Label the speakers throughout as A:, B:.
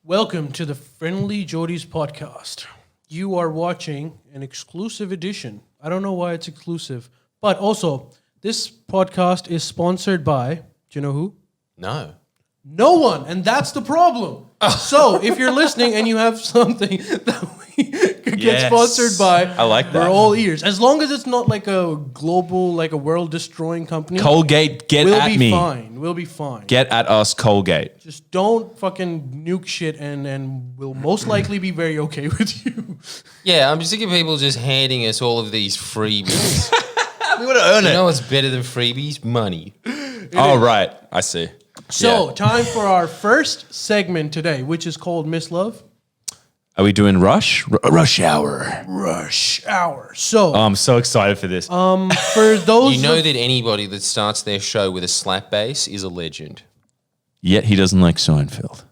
A: Welcome to the Friendlyjordies podcast. You are watching an exclusive edition. I don't know why it's exclusive, but also this podcast is sponsored by, do you know who?
B: No.
A: No one, and that's the problem. So if you're listening and you have something that we could get sponsored by,
C: I like that.
A: we're all ears. As long as it's not like a global, like a world-destroying company.
C: Colgate, get
A: we'll
C: at
A: be
C: me.
A: fine. We'll be fine.
C: Get at us, Colgate.
A: Just don't fucking nuke shit, and we'll most likely be very okay with you.
B: Yeah, I'm sick of people just handing us all of these freebies.
C: We want to earn
B: You
C: it.
B: know what's better than freebies? Money.
C: Oh, right. I see.
A: So,
C: Yeah.
A: time for our first segment today, which is called Miss Love.
C: Are we doing Rush? Rush Hour.
A: Rush Hour. So,
C: Oh, I'm so excited for this.
A: for those
B: You know
A: of-
B: that anybody that starts their show with a slap bass is a legend.
C: Yet he doesn't like Seinfeld.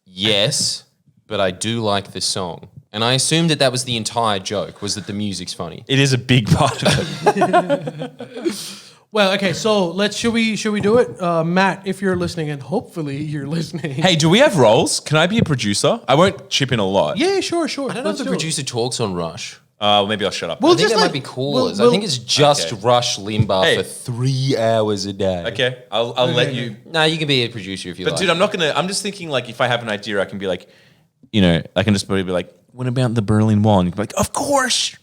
B: Yes, but I do like the song. And I assumed that was the entire joke, was that the music's funny.
C: It is a big part of it.
A: well, okay, so should we do it? Matt, if you're listening, and hopefully you're listening.
C: Hey, do we have roles? Can I be a producer? I won't chip in a lot.
A: Yeah, sure.
B: I don't know if the producer talks on Rush.
C: Maybe I'll shut up.
A: We'll
B: I think
A: just
B: that
A: like-
B: might be callers.
A: we'll-
B: I think it's just
C: Okay.
B: Rush Limbaugh
C: Hey.
B: for 3 hours a day.
C: Okay, I'll let you.
B: No, you can be a producer if you
C: But
B: like.
C: dude, I'm just thinking like if I have an idea, I can be like, I can just probably be like, what about the Berlin Wall? And you can be like, of course,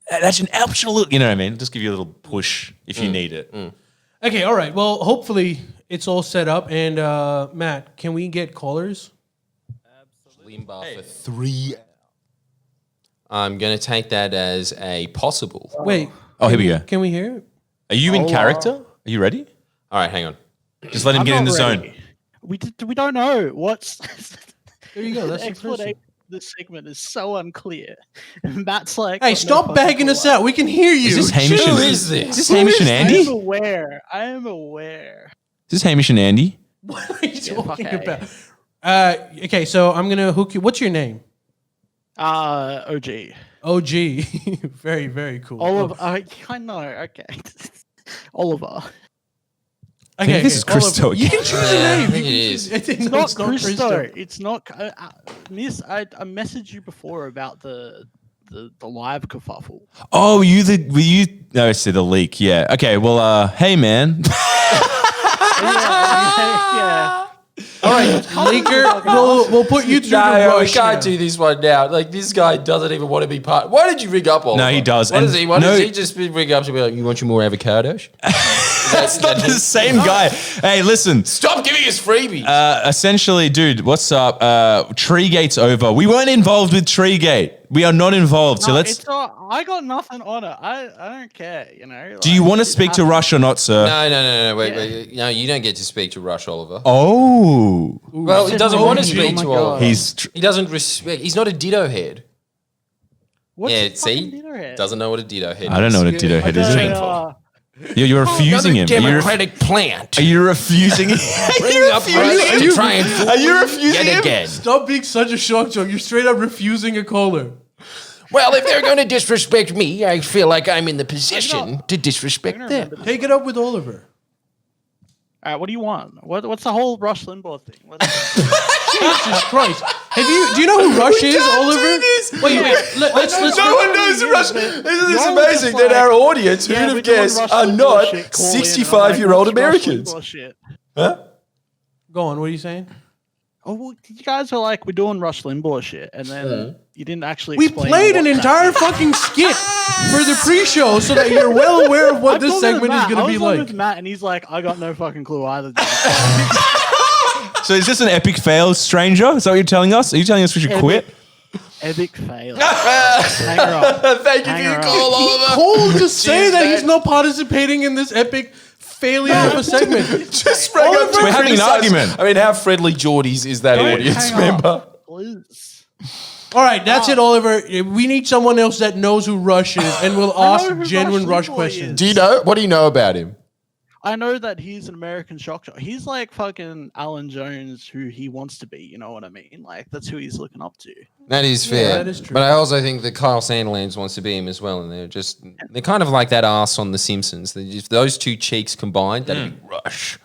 C: that's an absolute, you know what I mean? Just give you a little push if you need it.
A: Okay, all right. Well, hopefully it's all set up. And Matt, can we get callers?
B: Limbaugh for 3 hours. I'm going to take that as a possible.
A: Wait.
C: Oh, here we go.
A: Can we hear it?
C: Are you in character? Are you ready?
B: All right, hang on.
C: Just let him get in the zone.
D: We don't know what's
A: There you go. That's
D: the
A: the first
D: explanation.
A: one.
D: of this segment is so unclear. And Matt's like,
A: Hey, stop bagging us out. We can hear you.
C: Is this Hamish
B: Who
C: and
B: is this?
C: Is this Hamish and
D: I
C: Andy?
D: am
C: Is
D: aware. I am aware.
C: this Hamish and Andy?
A: What are you talking
D: okay.
A: about? Okay, so I'm gonna hook you. What's your name?
D: OG.
A: OG. Very, very cool.
D: Oliver. I know. Okay. Oliver.
C: I think this is
A: Oliver.
C: Christo
A: You
C: again.
A: can choose a
B: Yeah,
A: name.
B: I think
A: You
B: it
A: can
B: is.
A: choose-
D: It's
A: no,
D: not Christo. It's not. Miss, I messaged you before about the live kerfuffle.
C: Oh, were you? No, I see the leak. Yeah. Okay. Well, hey man.
D: yeah.
A: All right, Leaker, we'll put you through the
B: No, we
A: rush
B: can't
A: now.
B: do this one now. Like, this guy doesn't even want to be part. Why did you ring up Oliver?
C: No, he does.
B: Why
C: And
B: does he? Why
C: no-
B: does he just ring up to be like, you want your more avocados?
C: That's not the same guy. Hey, listen.
B: Stop giving us freebies.
C: Essentially, dude, what's up? Treegate's over. We weren't involved with Treegate. We are not involved. So
D: No,
C: let's.
D: it's not, I got nothing on it. I don't care. You know.
C: Do you want to speak to Rush or not, sir?
B: no. Wait. No, you don't get to speak to Rush, Oliver.
C: Oh,
B: Well, he doesn't want to
D: Oh
B: speak
D: my
B: to
D: God.
B: Oliver.
C: he's.
B: He doesn't respect. He's not a ditto head.
D: What's
B: Yeah,
D: a fucking
B: see?
D: dinner head?
B: Doesn't know what a ditto head is.
C: I don't know what a ditto head is.
D: Uh,
C: You're refusing him.
B: Democratic plant.
C: Are you refusing him?
B: Bring up Rush to try and fool
C: Are you
B: you
C: refusing
B: yet
C: him?
B: again.
A: Stop being such a shock jock. You're straight up refusing a caller.
B: Well, if they're going to disrespect me, I feel like I'm in the position to disrespect
D: I don't
B: them.
D: remember this.
A: Take it up with Oliver.
D: All right, what do you want? What's the whole Rush Limbaugh thing?
A: Jesus Christ. Do you know who Rush is, Oliver? Wait. Let's
C: No one knows who Rush. Isn't this
D: You're
C: amazing
D: just
C: that
D: like-
C: our audience,
D: Yeah,
C: who'd
D: we're
C: have
D: doing
C: guessed,
D: Rush
C: are
D: Limbaugh
C: not
D: shit, call in, and I'm
C: 65-year-old
D: like, what's Rush
C: Americans?
D: Limbaugh shit?
C: Huh?
A: Go on. What are you saying?
D: Oh, well, you guys are like, we're doing Rush Limbaugh shit, and then you didn't actually.
A: We
D: explain
A: played an
D: what that
A: entire
D: is.
A: fucking skit for the pre-show so that you're well aware of what
D: I've
A: this
D: gone with
A: segment is
D: Matt.
A: going to
D: I
A: be
D: was on
A: like.
D: with Matt, and he's like, I got no fucking clue either.
C: So is this an epic fail, stranger? Is that what you're telling us? Are you telling us we should quit?
D: Epic fail. Hang her up.
B: Thank you
D: Hang
B: for your
D: her
B: call,
A: He
B: Oliver.
A: called to say
B: Jeez,
A: that
B: man.
A: he's not participating in this epic failure of a segment.
B: Just sprang up to
C: We're having an
B: criticize-
C: argument.
B: I mean, how Friendlyjordies is that audience
D: Hang on,
B: member?
D: please.
A: All right, that's it, Oliver. We need someone else that knows who Rush is and will
D: I know
A: ask
D: who
A: genuine
D: Rush
A: Rush
D: Limbaugh
A: questions.
D: is.
B: Do you know? What do you know about him?
D: I know that he's an American shock jock. He's like fucking Alan Jones, who he wants to be. You know what I mean? Like that's who he's looking up to.
B: That is fair.
A: that is true.
B: But I also think that Kyle Sandilands wants to be him as well, and they're kind of like that ass on The Simpsons. If those two cheeks combined, that'd be Rush.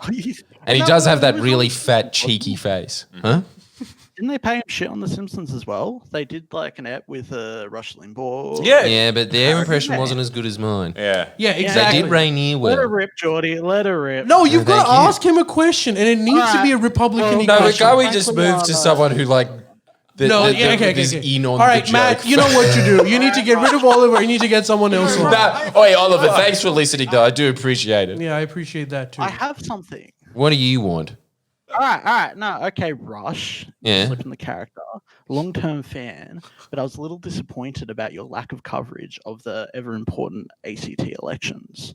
B: And he does have that really fat, cheeky face. Huh?
D: Didn't they pay him shit on The Simpsons as well? They did like an ep with Rush Limbaugh.
B: Yeah, but their impression
D: Yeah.
B: wasn't as good as mine.
C: Yeah.
A: Yeah,
B: They
A: exactly.
B: did Rainier
D: Let her
B: well.
D: rip, Geordie. Let her rip.
A: No, you've
B: Thank
A: got to
B: you.
A: ask him a question, and it needs to be a Republican
B: No, but
A: question.
B: can't we just move to someone who like is in on
A: All right,
B: the
A: Matt,
B: joke?
A: you know what to do. You need to get rid of Oliver. You need to get someone else on.
B: Hey, Oliver, thanks for listening, though. I do appreciate it.
A: Yeah, I appreciate that too.
D: I have something.
B: What do you want?
D: All right. No, okay, Rush.
B: Yeah.
D: Slipping the character. Long-term fan, but I was a little disappointed about your lack of coverage of the ever-important ACT elections.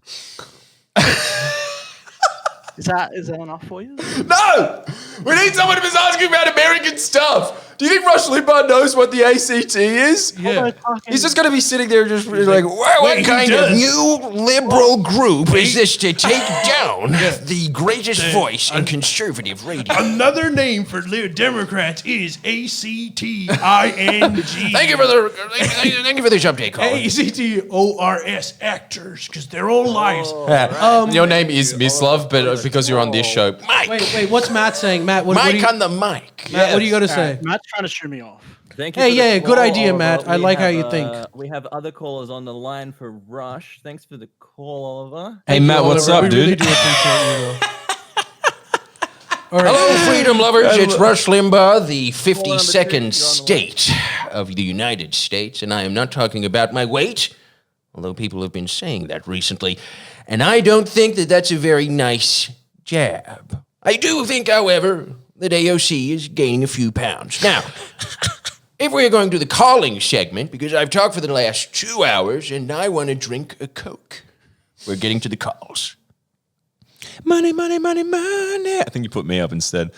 D: Is that enough for you?
B: No! We need someone who's asking about American stuff. Do you think Rush Limbaugh knows what the ACT is?
A: Yeah.
B: He's just going to be sitting there just like, what
A: wait,
B: kind
A: who
B: of
A: does?
B: new liberal group is this to take down the greatest voice in conservative radio?
A: Another name for Democrats is ACTING.
B: Thank you for this update, Colin.
A: ACTORS actors, because they're all liars.
B: Your name is Mislav, but because you're on this show, Mike.
A: Wait, what's Matt saying? Matt, what do
B: Mike
A: you,
B: on the mic.
A: Matt, what do you got to say?
D: Matt's trying to shoot me off.
E: Thank you.
A: Hey,
E: for the
A: yeah, good
E: call,
A: idea,
E: Oliver.
A: Matt. I
E: We
A: like how
E: have,
A: you think.
E: We have other callers on the line for Rush. Thanks for the call, Oliver.
C: Hey, Matt, what's
A: Oliver,
C: up,
A: we really
C: dude?
A: do appreciate you, though. All right.
B: Hello, freedom lovers. It's Rush Limbaugh, the
E: Caller number 2,
B: 52nd
E: you're on the
B: state of the United States, and I am not talking about my weight, although people have been saying that recently, and I don't think that that's a very nice jab. I do think, however, that AOC is gaining a few pounds. Now, if we're going to the calling segment, because I've talked for the last 2 hours, and I want to drink a Coke, we're getting to the calls.
C: Money, money, money, money. I think you put me up instead.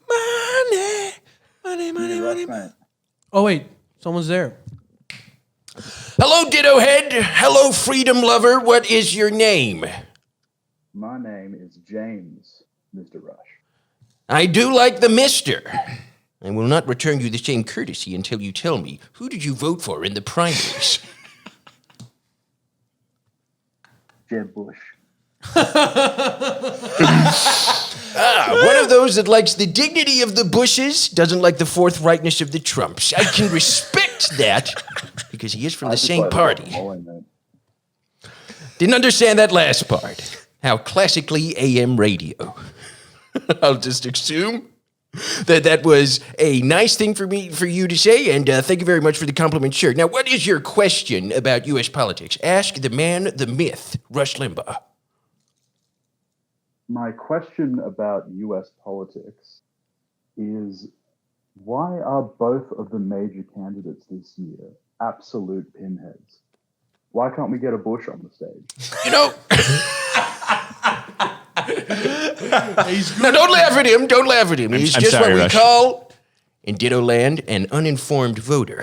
C: Money, money, money, money, money.
A: Oh, wait. Someone's there.
B: Hello, Ditto Head. Hello, freedom lover. What is your name?
F: My name is James, Mr. Rush.
B: I do like the mister. I will not return you the same courtesy until you tell me, who did you vote for in the primaries?
F: Jeb Bush.
B: One of those that likes the dignity of the Bushes, doesn't like the forthrightness of the Trumps. I can respect that because he is from the same party. Didn't understand that last part. How classically AM radio. I'll just assume that was a nice thing for you to say, and thank you very much for the compliment, sure. Now, what is your question about U.S. politics? Ask the man, the myth, Rush Limbaugh.
F: My question about U.S. politics is, why are both of the major candidates this year absolute pinheads? Why can't we get a Bush on the stage?
B: You know... No, don't laugh at him. Don't laugh at him. He's
C: I'm
B: just
C: sorry,
B: what we
C: Rush.
B: call, in Ditto Land, an uninformed voter.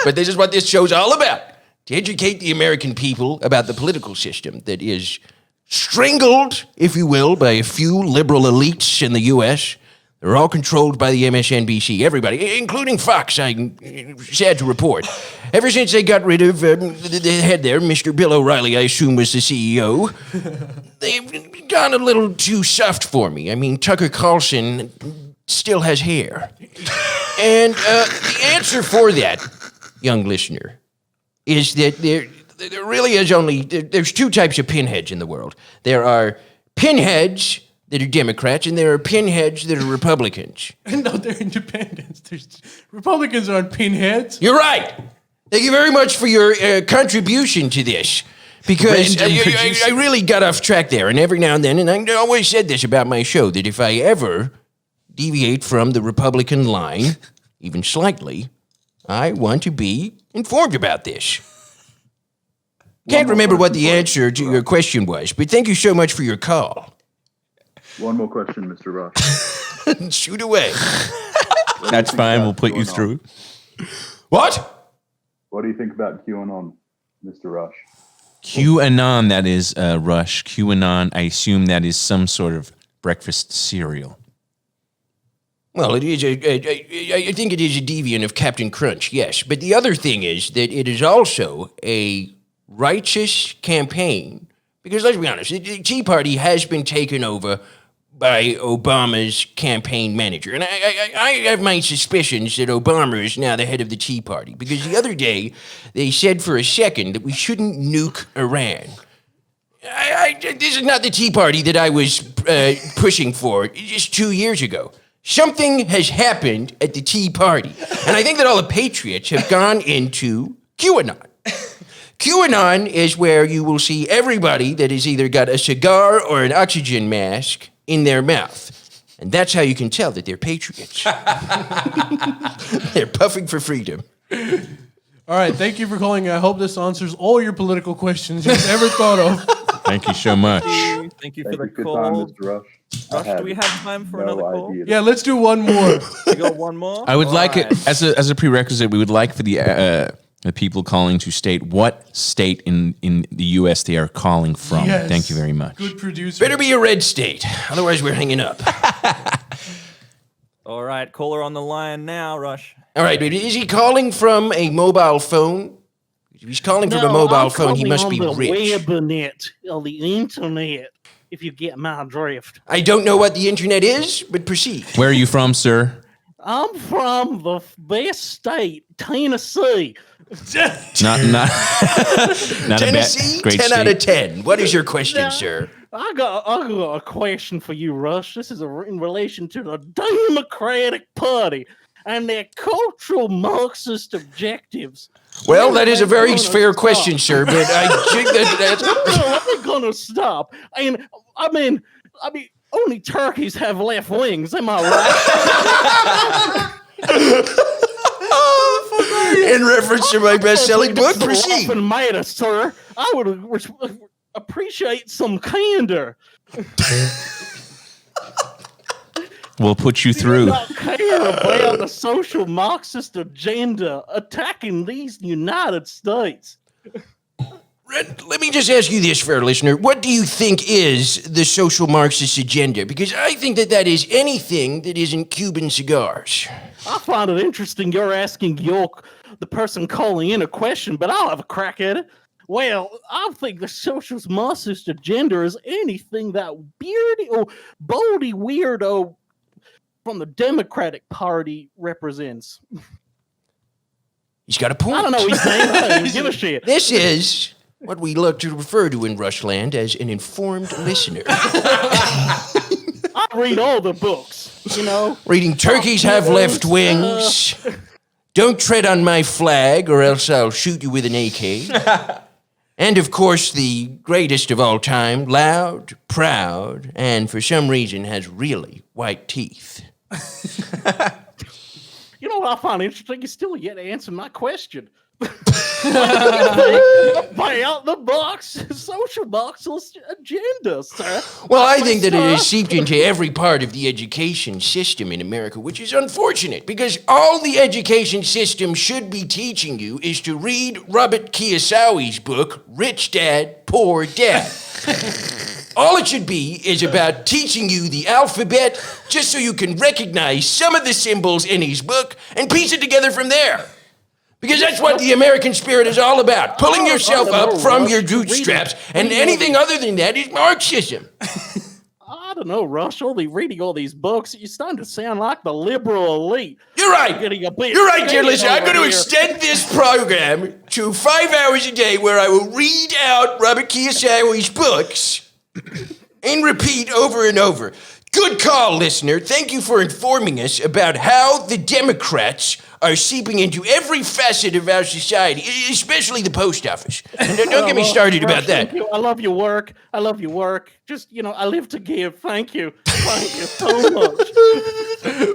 B: But this is what this show's all about. To educate the American people about the political system that is strangled, if you will, by a few liberal elites in the U.S. They're all controlled by the MSNBC. Everybody, including Fox, I'm sad to report. Ever since they got rid of the head there, Mr. Bill O'Reilly, I assume was the CEO, they've gone a little too soft for me. I mean, Tucker Carlson still has hair. And the answer for that, young listener, is that there really is there's two types of pinheads in the world. There are pinheads that are Democrats, and there are pinheads that are Republicans.
A: No, they're independents. Republicans aren't pinheads.
B: You're right. Thank you very much for your contribution to this. Because I really got off track there, and every now and then, and I always said this about my show, that if I ever deviate from the Republican line, even slightly, I want to be informed about this. Can't remember what the answer to your question was, but thank you so much for your call.
F: One more question, Mr. Rush.
B: Shoot away.
C: That's fine. We'll put you through.
B: What?
F: What do you think about QAnon, Mr. Rush?
C: QAnon, that is Rush. QAnon, I assume that is some sort of breakfast cereal.
B: Well, it is I think it is a deviant of Captain Crunch, yes. But the other thing is that it is also a righteous campaign. Because let's be honest, the Tea Party has been taken over by Obama's campaign manager. And I have my suspicions that Obama is now the head of the Tea Party, because the other day they said for a second that we shouldn't nuke Iran. This is not the Tea Party that I was pushing for just 2 years ago. Something has happened at the Tea Party, and I think that all the patriots have gone into QAnon. QAnon is where you will see everybody that has either got a cigar or an oxygen mask in their mouth. And that's how you can tell that they're patriots. They're puffing for freedom.
A: All right, thank you for calling. I hope this answers all your political questions you've ever thought of.
C: Thank you so much.
E: Thank you
F: Thank
E: for
F: you
E: the
F: for your time,
E: call.
F: Mr. Rush.
E: Rush, do we have time for another call?
A: Yeah, let's do one more.
E: We got one more.
C: I would like
E: Alright.
C: it as a prerequisite. We would like for the people calling to state what state in the U.S. they are calling from.
A: Yes.
C: Thank you very much.
A: Good producer.
B: Better be a red state, otherwise we're hanging up.
E: All right, caller on the line now, Rush.
B: All right, but is he calling from a mobile phone? If he's calling from a mobile phone, he must be rich.
D: Webinet, or the internet, if you get my drift.
B: I don't know what the internet is, but proceed.
C: Where are you from, sir?
D: I'm from the best state, Tennessee.
C: Not not a
B: Tennessee,
C: great
B: 10
C: state.
B: out of 10. What is your question, sir?
D: I got a question for you, Rush. This is in relation to the Democratic Party and their cultural Marxist objectives.
B: Well, that is a very
D: Gonna
B: fair
D: stop.
B: question, sir, but I think that's...
D: I'm gonna stop. I mean, only turkeys have left wings. Am I right?
B: In reference to my best-selling book, proceed.
D: Often matter, sir. I would appreciate some candor.
C: We'll put you
D: Do
C: through.
D: not care about the social Marxist agenda attacking these United States.
B: Let me just ask you this, fair listener. What do you think is the social Marxist agenda? Because I think that is anything that isn't Cuban cigars.
D: I find it interesting you're asking the person calling in a question, but I'll have a crack at it. Well, I think the social Marxist agenda is anything that beardy or boldy weirdo from the Democratic Party represents.
B: He's got a point.
D: I don't know his name. I don't even give a shit.
B: This is what we like to refer to in Rushland as an informed listener.
D: I read all the books, you know.
B: Reading Turkeys Have Left Wings, Don't Tread on My Flag or else I'll shoot you with an AK. And of course, the greatest of all time, Loud, Proud, and for some reason has really white teeth.
D: You know what I find interesting? You still yet to answer my question. Buy out the box, social Marxist agenda, sir.
B: Well, I think that it has seeped into every part of the education system in America, which is unfortunate because all the education system should be teaching you is to read Robert Kiyosawa's book, Rich Dad, Poor Dad. All it should be is about teaching you the alphabet just so you can recognize some of the symbols in his book and piece it together from there. Because that's what the American spirit is all about. Pulling yourself up from your bootstraps, and anything other than that is Marxism.
D: I don't know, Rush. Only reading all these books, you're starting to sound like the liberal elite.
B: You're right.
D: Getting a bit
B: You're right, dear
D: scared
B: listener. I'm
D: over
B: going to
D: here.
B: extend this program to 5 hours a day where I will read out Robert Kiyosawa's books and repeat over and over. Good call, listener. Thank you for informing us about how the Democrats are seeping into every facet of our society, especially the post office. And don't get me started
D: Rush,
B: about that.
D: thank you. I love your work. I love your work. Just, I live to give. Thank you. Thank you so much.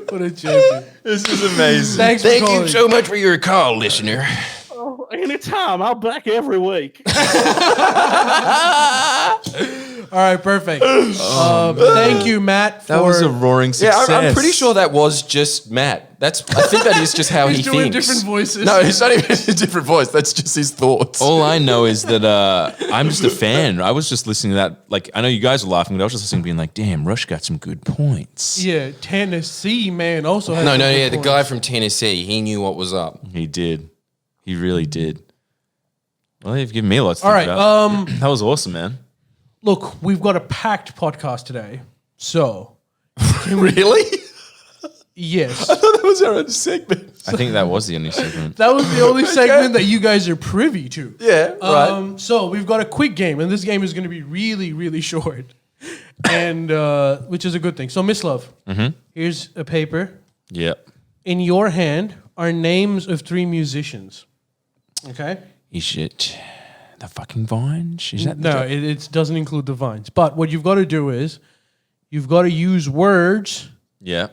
A: What a champion.
C: This is amazing.
A: Thanks for
B: Thank
A: calling.
B: you so much for your call, listener.
D: Oh, anytime. I'll back every week.
A: All right, perfect. Thank you, Matt, for...
C: That was a roaring success.
G: Yeah, I'm pretty sure that was just Matt. I think that is just how
A: He's
G: he
A: doing
G: thinks.
A: different voices.
G: No, it's not even a different voice. That's just his thoughts.
C: All I know is that I'm just a fan. I was just listening to that. Like, I know you guys are laughing, but I was just listening, being like, "Damn, Rush got some good points."
A: Yeah, Tennessee, man, also has
G: No,
A: some good
G: yeah, the
A: points.
G: guy from Tennessee, he knew what was up.
C: He did. He really did. Well, they've given me lots to
A: All
C: think
A: right,
C: about. That was awesome, man.
A: Look, we've got a packed podcast today. So,
B: Really?
A: yes.
B: That was our own segment.
C: I think that was the only segment.
A: That was the only segment that you guys are privy to.
B: Yeah, right.
A: So we've got a quick game, and this game is going to be really, really short, and which is a good thing. So, Miss Love, here's a paper.
C: Yep.
A: In your hand are names of 3 musicians. Okay?
C: Is it the fucking Vines? Is that the
A: No, it doesn't include the Vines. But what you've got to do is you've got to use words.
C: Yeah.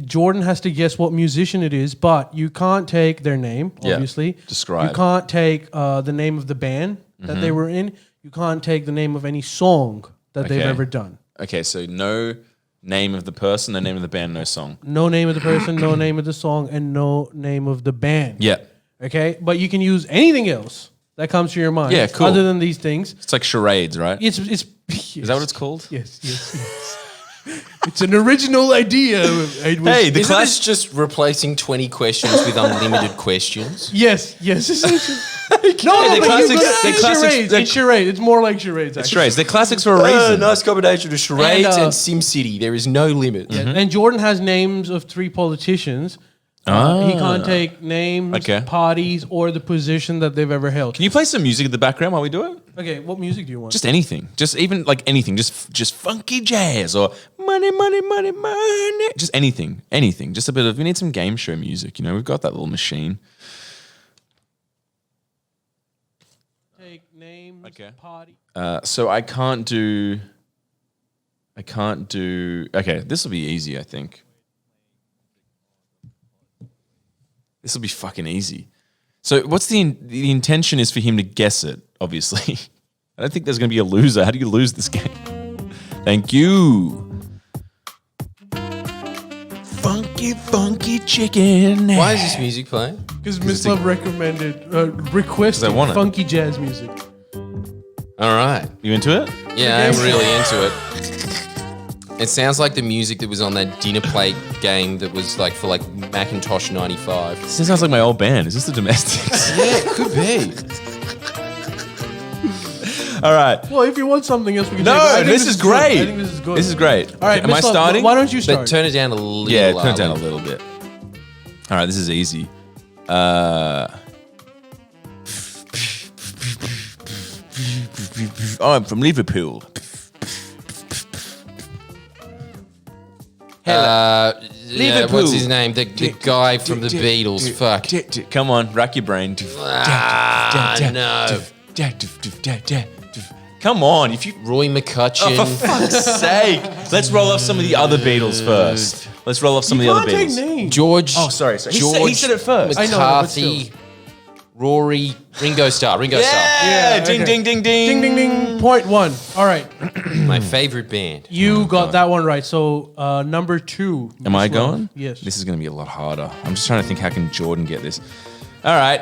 A: Jordan has to guess what musician it is, but you can't take their name,
C: Yeah.
A: obviously.
C: Describe.
A: You can't take the name of the band that they were in. You can't take the name of any song that they've
C: Okay.
A: ever done.
C: Okay, so no name of the person, no name of the band, no song.
A: No name of the person, no name of the song, and no name of the band.
C: Yeah.
A: Okay? But you can use anything else that comes to your mind.
C: Yeah, cool.
A: Other than these things.
C: It's like charades, right?
A: It's
C: Is that what it's called?
A: Yes. It's an original idea. It was-
C: Hey, the
B: Isn't
C: class.
B: this just replacing 20 questions with unlimited questions?
A: Yes. essentially. No,
C: the
A: but
C: classics-
A: it's
C: the classics-
A: charades. It's charades. It's more like charades.
C: It's
A: Actually.
C: charades. They're classics for a reason.
B: Nice combination of charades
A: And,
B: and SimCity. There is no limit.
A: Yeah, and Jordan has names of 3 politicians. He can't take names,
C: Okay.
A: parties, or the position that they've ever held.
C: Can you play some music in the background while we do it?
A: Okay, what music do you want?
C: Just anything. Just even like anything. Just funky jazz or money. Just anything. Anything. Just a bit of. We need some game show music. You know, we've got that little machine.
A: take names,
C: Okay.
A: party.
C: So I can't do. Okay, this will be easy. I think. This will be fucking easy. So what's the intention is for him to guess it, obviously. I don't think there's going to be a loser. How do you lose this game? Thank you. Funky chicken.
B: Why is this music playing?
A: Because Miss Love requested
C: I want it.
A: funky jazz music.
B: All right.
C: You into it?
B: Yeah, I'm really into it. It sounds like the music that was on that dinner plate game that was like for like Macintosh 95.
C: This sounds like my old band. Is this the Domestics?
B: Yeah, it could be.
C: All right.
A: Well, if you want something else, we can
C: No,
A: take it. I think
C: this is
A: good.
C: great.
A: I think this is good.
C: This is great.
A: All right,
C: Am I
A: Miss Love,
C: starting?
A: Why don't you
B: But
A: start?
B: turn it down a little.
C: Yeah, turn it down a
B: Ali.
C: little bit. All right, this is easy. Oh, I'm from Liverpool.
B: Liverpool. What's his name? The guy from the Beatles. Fuck.
C: Come on, rack your brain.
B: No.
C: Come on, if you.
B: Roy McCutcheon.
C: Oh, for fuck's sake! Let's roll off some of the other Beatles first. Let's roll off some
A: you
C: of the
A: can't
C: other
A: take
C: Beatles.
A: names.
B: George.
C: Oh, sorry. He
B: George
C: said it first.
A: I know, but
B: McCarthy. Rory. Ringo Starr. Ringo Starr.
C: Yeah, ding,
A: okay.
C: ding, ding, ding,
A: Ding, ding, ding. Point 1. All right.
B: My favorite band.
A: You got that one right. So, number 2.
C: Am I
A: Miss Love.
C: going?
A: Yes.
C: This is going to be a lot harder. I'm just trying to think how can Jordan get this. All right.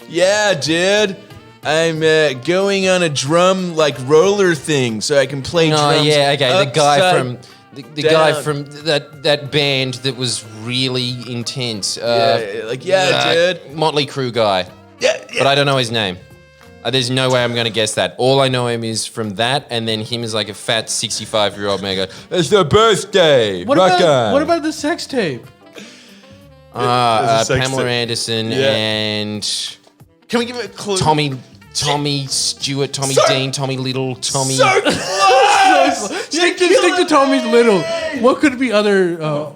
C: Yeah, dude. I'm going on a drum like roller thing so I can play
B: Oh
C: drums.
B: yeah, okay. The guy
C: upside
B: from the guy
C: down.
B: from that band that was really intense.
C: dude.
B: Motley Crue guy.
C: Yeah,
B: But I don't know his name. There's no way I'm going to guess that. All I know him is from that, and then him as like a fat 65-year-old man go, "It's their birthday."
A: What about the sex tape?
C: There's a sex
B: Pamela
C: tape.
B: Anderson
C: Yeah.
B: and
C: Can we give it a clue?
B: Tommy Stewart, Tommy Dean, Tommy Little, Tommy.
A: Stick to Tommy's Little. What could be other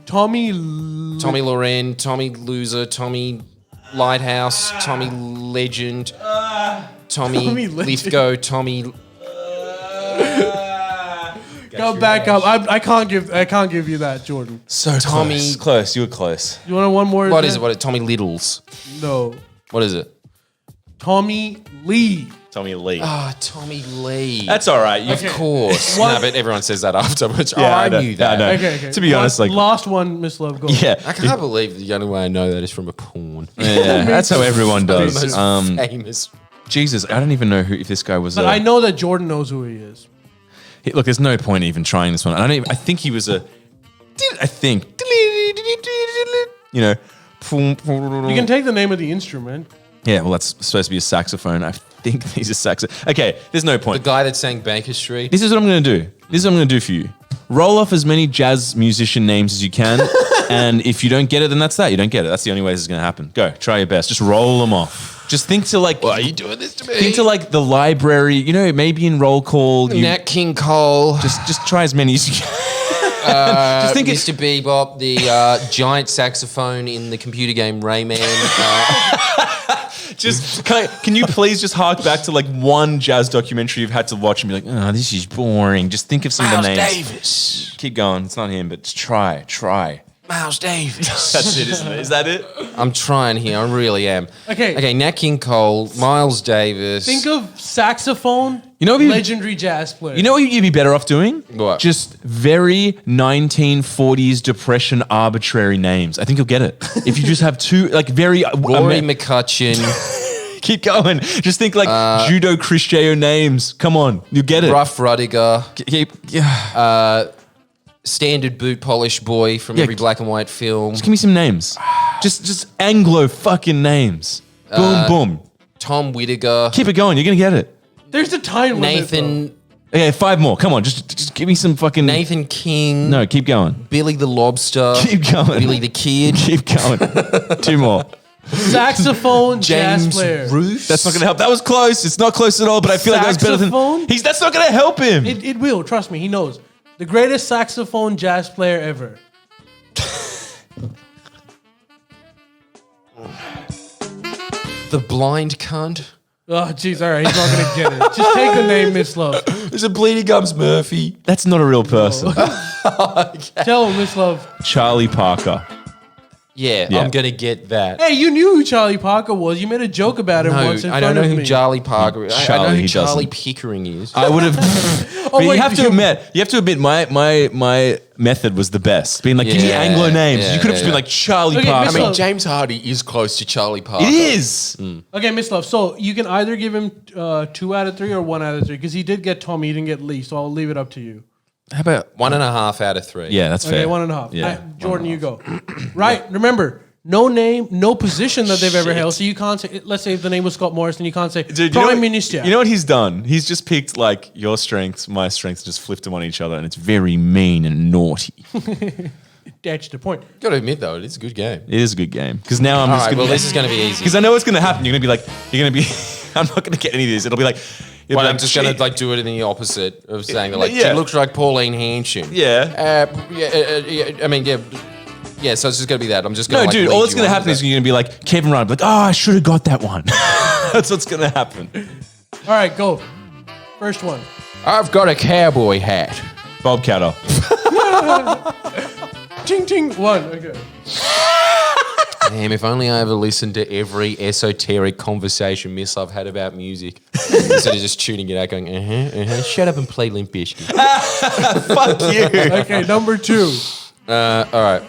A: Tommy
B: Loren, Tommy Loser, Tommy Lighthouse, Tommy Legend, Tommy
A: Tommy Legend.
B: Lithgow, Tommy.
A: Go back up. I can't give you that, Jordan.
C: So
B: Tommy-
C: close. You were close.
A: You want one more?
B: What is it? What? Tommy Littles.
A: No.
B: What is it?
A: Tommy Lee.
C: Tommy Lee.
B: Ah, Tommy Lee.
C: That's all right. You
B: Of course.
A: One-
B: No, but everyone says that afterwards.
C: Yeah,
B: I
C: I know.
B: knew that.
C: I know.
A: Okay.
C: To be honest, like-
A: last one, Miss Love. Go.
C: Yeah.
B: I can't believe the only way I know that is from a porn.
C: Yeah, that's how everyone does.
B: Most famous.
C: Jesus, I don't even know if this guy was.
A: But I know that Jordan knows who he is.
C: Look, there's no point even trying this one. I think he was a. I think. You know.
A: You can take the name of the instrument.
C: Yeah, well, that's supposed to be a saxophone. I think he's a saxophone. Okay, there's no
G: The
C: point.
G: guy that sang Baker Street.
C: This is what I'm going to do. This is what I'm going to do for you. Roll off as many jazz musician names as you can. And if you don't get it, then that's that. You don't get it. That's the only way this is going to happen. Go, try your best. Just roll them off. Just think to like...
G: Why are you doing this to me?
C: Think to like the library, you know, maybe in roll call.
G: Nat King Cole.
C: Just try as many as you can. Just think
G: Mr. Bebop, the giant saxophone in the computer game Rayman.
C: Can you please just hark back to like one jazz documentary you've had to watch and be like, oh, this is boring. Just think of some of the names.
G: Miles Davis.
C: Keep going. It's not him, but just try.
G: Miles Davis.
C: That's it, isn't it? Is that it?
G: I'm trying here. I really am.
A: Okay.
G: Nat King Cole, Miles Davis.
A: Think of saxophone.
C: You know what
A: legendary jazz player.
C: You know what you'd be better off doing?
G: What?
C: Just very 1940s depression arbitrary names. I think you'll get it. If you just have two, like very...
G: Rory McCutcheon.
C: Keep going. Just think like judo Cristeo names. Come on, you'll get it.
G: Rough Rudiger.
C: Yeah.
G: Standard boot polish boy from every black and white film.
C: Just give me some names. just Anglo fucking names. Boom, boom.
G: Tom Whittaker.
C: Keep it going. You're gonna get it.
A: There's a time limit.
G: Nathan.
C: Okay, 5 more. Come on, just give me some fucking...
G: Nathan King.
C: No, keep going.
G: Billy the Lobster.
C: Keep going.
G: Billy the Kid.
C: Keep going. 2 more.
A: Saxophone jazz
G: James
A: player.
G: Roos.
C: That's not gonna help. That was close. It's not close at all, but I feel like that was better
A: Saxophone?
C: than... That's not gonna help him.
A: It will. Trust me. He knows. The greatest saxophone jazz player ever.
G: The blind cunt.
A: Oh, jeez. All right. He's not going to get it. Just take the name, Miss Love.
G: There's a Bleeding Gums Murphy.
C: That's not a real person.
A: Tell him, Miss Love.
C: Charlie Parker.
G: Yeah,
C: Yeah.
G: I'm going to get that.
A: Hey, you knew who Charlie Parker was. You made a joke about him
G: No,
A: once in
G: I
A: front
G: don't know
A: of
G: who
A: me.
G: Charlie Parker is. I know
C: Charlie,
G: who
C: he
G: Charlie
C: doesn't.
G: Pickering is.
C: I would have...
A: Oh,
C: you
A: wait,
C: have to admit, my method was the best. Being like, give me
G: Yeah,
C: Anglo names.
G: yeah,
C: you could have just been
G: yeah.
C: like Charlie
A: Okay,
C: Parker.
A: Miss
G: I mean,
A: Love.
G: James Hardy is close to Charlie Parker.
C: It is.
A: Okay, Miss Love. So you can either give him 2 out of 3 or 1 out of 3 because he did get Tommy, he didn't get Lee. So I'll leave it up to you.
C: How about...
G: 1.5 out of 3.
C: Yeah, that's
A: Okay,
C: fair.
A: 1.5.
C: Yeah,
A: Jordan, you go. Right. Remember, no name, no position that they've ever held. So you can't say. Let's say if the name was Scott Morrison, you can't say
C: Dude,
A: Prime Minister.
C: You know what he's done? He's just picked like your strengths, my strengths, just flipped them on each other, and it's very mean and naughty.
A: That's the point.
G: Got to admit, though, it's a good game.
C: It is a good game because now I'm
G: All
C: just
G: right,
C: gonna,
G: well, this is going to be easy.
C: because I know what's gonna happen. You're gonna be. I'm not gonna get any of this. It'll be like. it'll
G: Well,
C: be
G: I'm
C: like,
G: just going
C: shit.
G: to like do it in the opposite of saying that, like,
C: Yeah.
G: she looks like Pauline Hanson.
C: Yeah.
G: I mean, yeah. Yeah, so it's just going to be that. I'm just going
C: No,
G: to
C: dude.
G: lead
C: All that's
G: you
C: gonna
G: on
C: happen
G: with
C: is
G: that.
C: you're gonna be like Kevin Ryan, like, oh, I should have got that one. That's what's gonna happen.
A: All right, go. First one.
G: I've got a cowboy hat.
C: Bob Catter.
A: Ting ting. 1. Okay.
G: Damn, if only I ever listened to every esoteric conversation Miss I've had about music instead of just tuning it out going, shut up and play Limp Bizkit.
C: Fuck you.
A: Okay, number 2.
G: All right.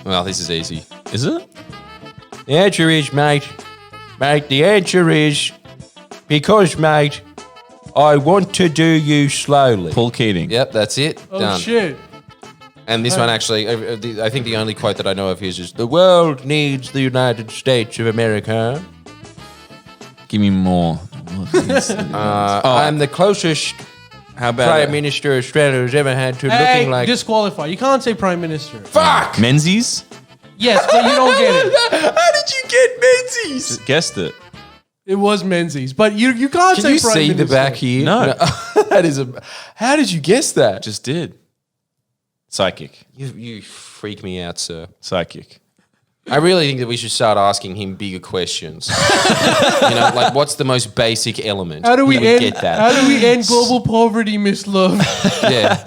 G: Well, this is easy.
C: Is it?
G: The answer is, mate, the answer is because, mate, I want to do you slowly.
C: Paul Keating.
G: Yep, that's it.
A: Oh
G: Done.
A: shit.
G: And this one actually, I think the only quote that I know of his is, the world needs the United States of America.
C: Give me more.
G: I'm the closest
C: How about
G: Prime Minister Australia has ever had to
A: Hey,
G: looking like...
A: disqualify. You can't say Prime Minister.
G: Fuck!
C: Menzies?
A: Yes, but you don't get it.
G: How did you get Menzies?
C: Just guessed it.
A: It was Menzies, but you can't
G: Can
A: say
G: you
A: Prime
G: see
A: Minister.
G: the back here?
C: No.
G: That is a... How did you guess that?
C: Just did. Psychic.
G: You freak me out, sir.
C: Psychic.
G: I really think that we should start asking him bigger questions. Like what's the most basic element?
A: How do we end?
G: get that?
A: How do we end global poverty, Miss Love?
G: Yeah.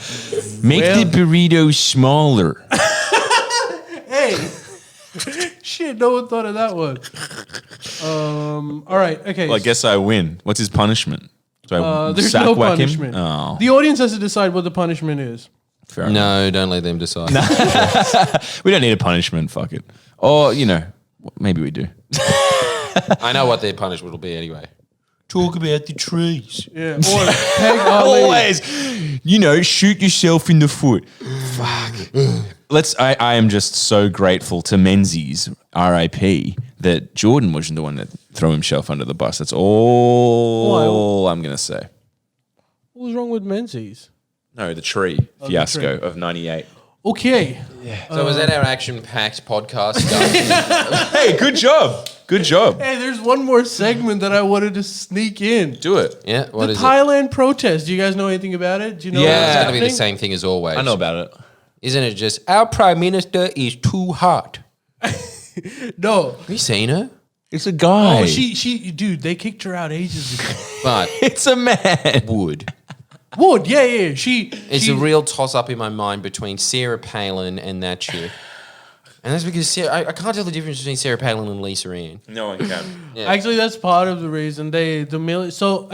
C: Make the burrito smaller.
A: Hey, shit! No one thought of that one. All right. Okay.
C: Well, I guess I win. What's his punishment? Do I
A: there's
C: sack
A: no
C: whack
A: punishment.
C: him? Oh,
A: The audience has to decide what the punishment is.
C: fair enough.
G: No, don't let them decide.
C: We don't need a punishment. Fuck it. Or, maybe we do.
G: I know what their punishment will be anyway. Talk about the trees.
A: Yeah. Or Peg Ali.
C: Always, shoot yourself in the foot. Fuck. I am just so grateful to Menzies, R.I.P., that Jordan wasn't the one that threw himself under the bus. That's all I'm going to say.
A: What was wrong with Menzies?
C: No, the tree fiasco of 98.
A: Okay.
G: So was that our action-packed podcast stuff?
C: Hey, good job. Good job.
A: Hey, there's one more segment that I wanted to sneak in.
C: Do it.
A: The
G: Yeah, what is it?
A: Thailand protest. Do you guys know anything about it? Do you know
C: Yeah.
A: what's
G: It's going to be the
A: happening?
G: same thing as always.
C: I know about it.
G: Isn't it just, our Prime Minister is too hot?
A: No.
G: Have you seen her?
C: It's a guy.
A: Oh, dude, they kicked her out ages ago.
G: But
C: It's a man.
G: would.
A: Wood, yeah.
G: It's a real toss-up in my mind between Sarah Palin and that chick. And that's because I can't tell the difference between Sarah Palin and Lisa Ann.
C: No one can.
G: Yeah.
A: Actually, that's part of the reason So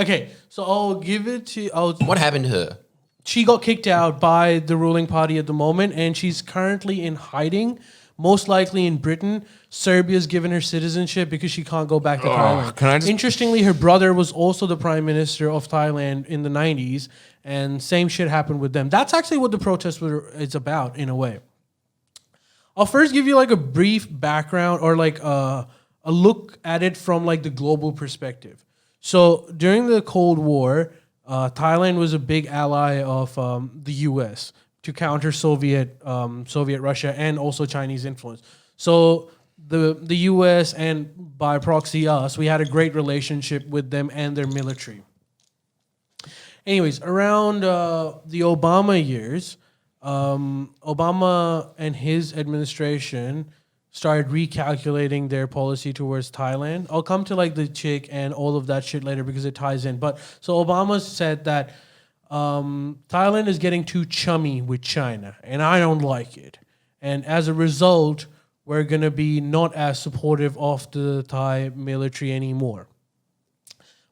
A: I'll give it to.
G: What happened to her?
A: She got kicked out by the ruling party at the moment, and she's currently in hiding, most likely in Britain. Serbia's given her citizenship because she can't go back to Thailand.
C: can I just-
A: Interestingly, her brother was also the prime minister of Thailand in the 90s, and same shit happened with them. That's actually what the protest is about, in a way. I'll first give you like a brief background or like a look at it from like the global perspective. So during the Cold War, Thailand was a big ally of the U.S. to counter Soviet Russia and also Chinese influence. So the U.S. and by proxy us, we had a great relationship with them and their military. Anyways, around the Obama years, Obama and his administration started recalculating their policy towards Thailand. I'll come to like the chick and all of that shit later because it ties in. But so Obama said that Thailand is getting too chummy with China, and I don't like it. And as a result, we're going to be not as supportive of the Thai military anymore.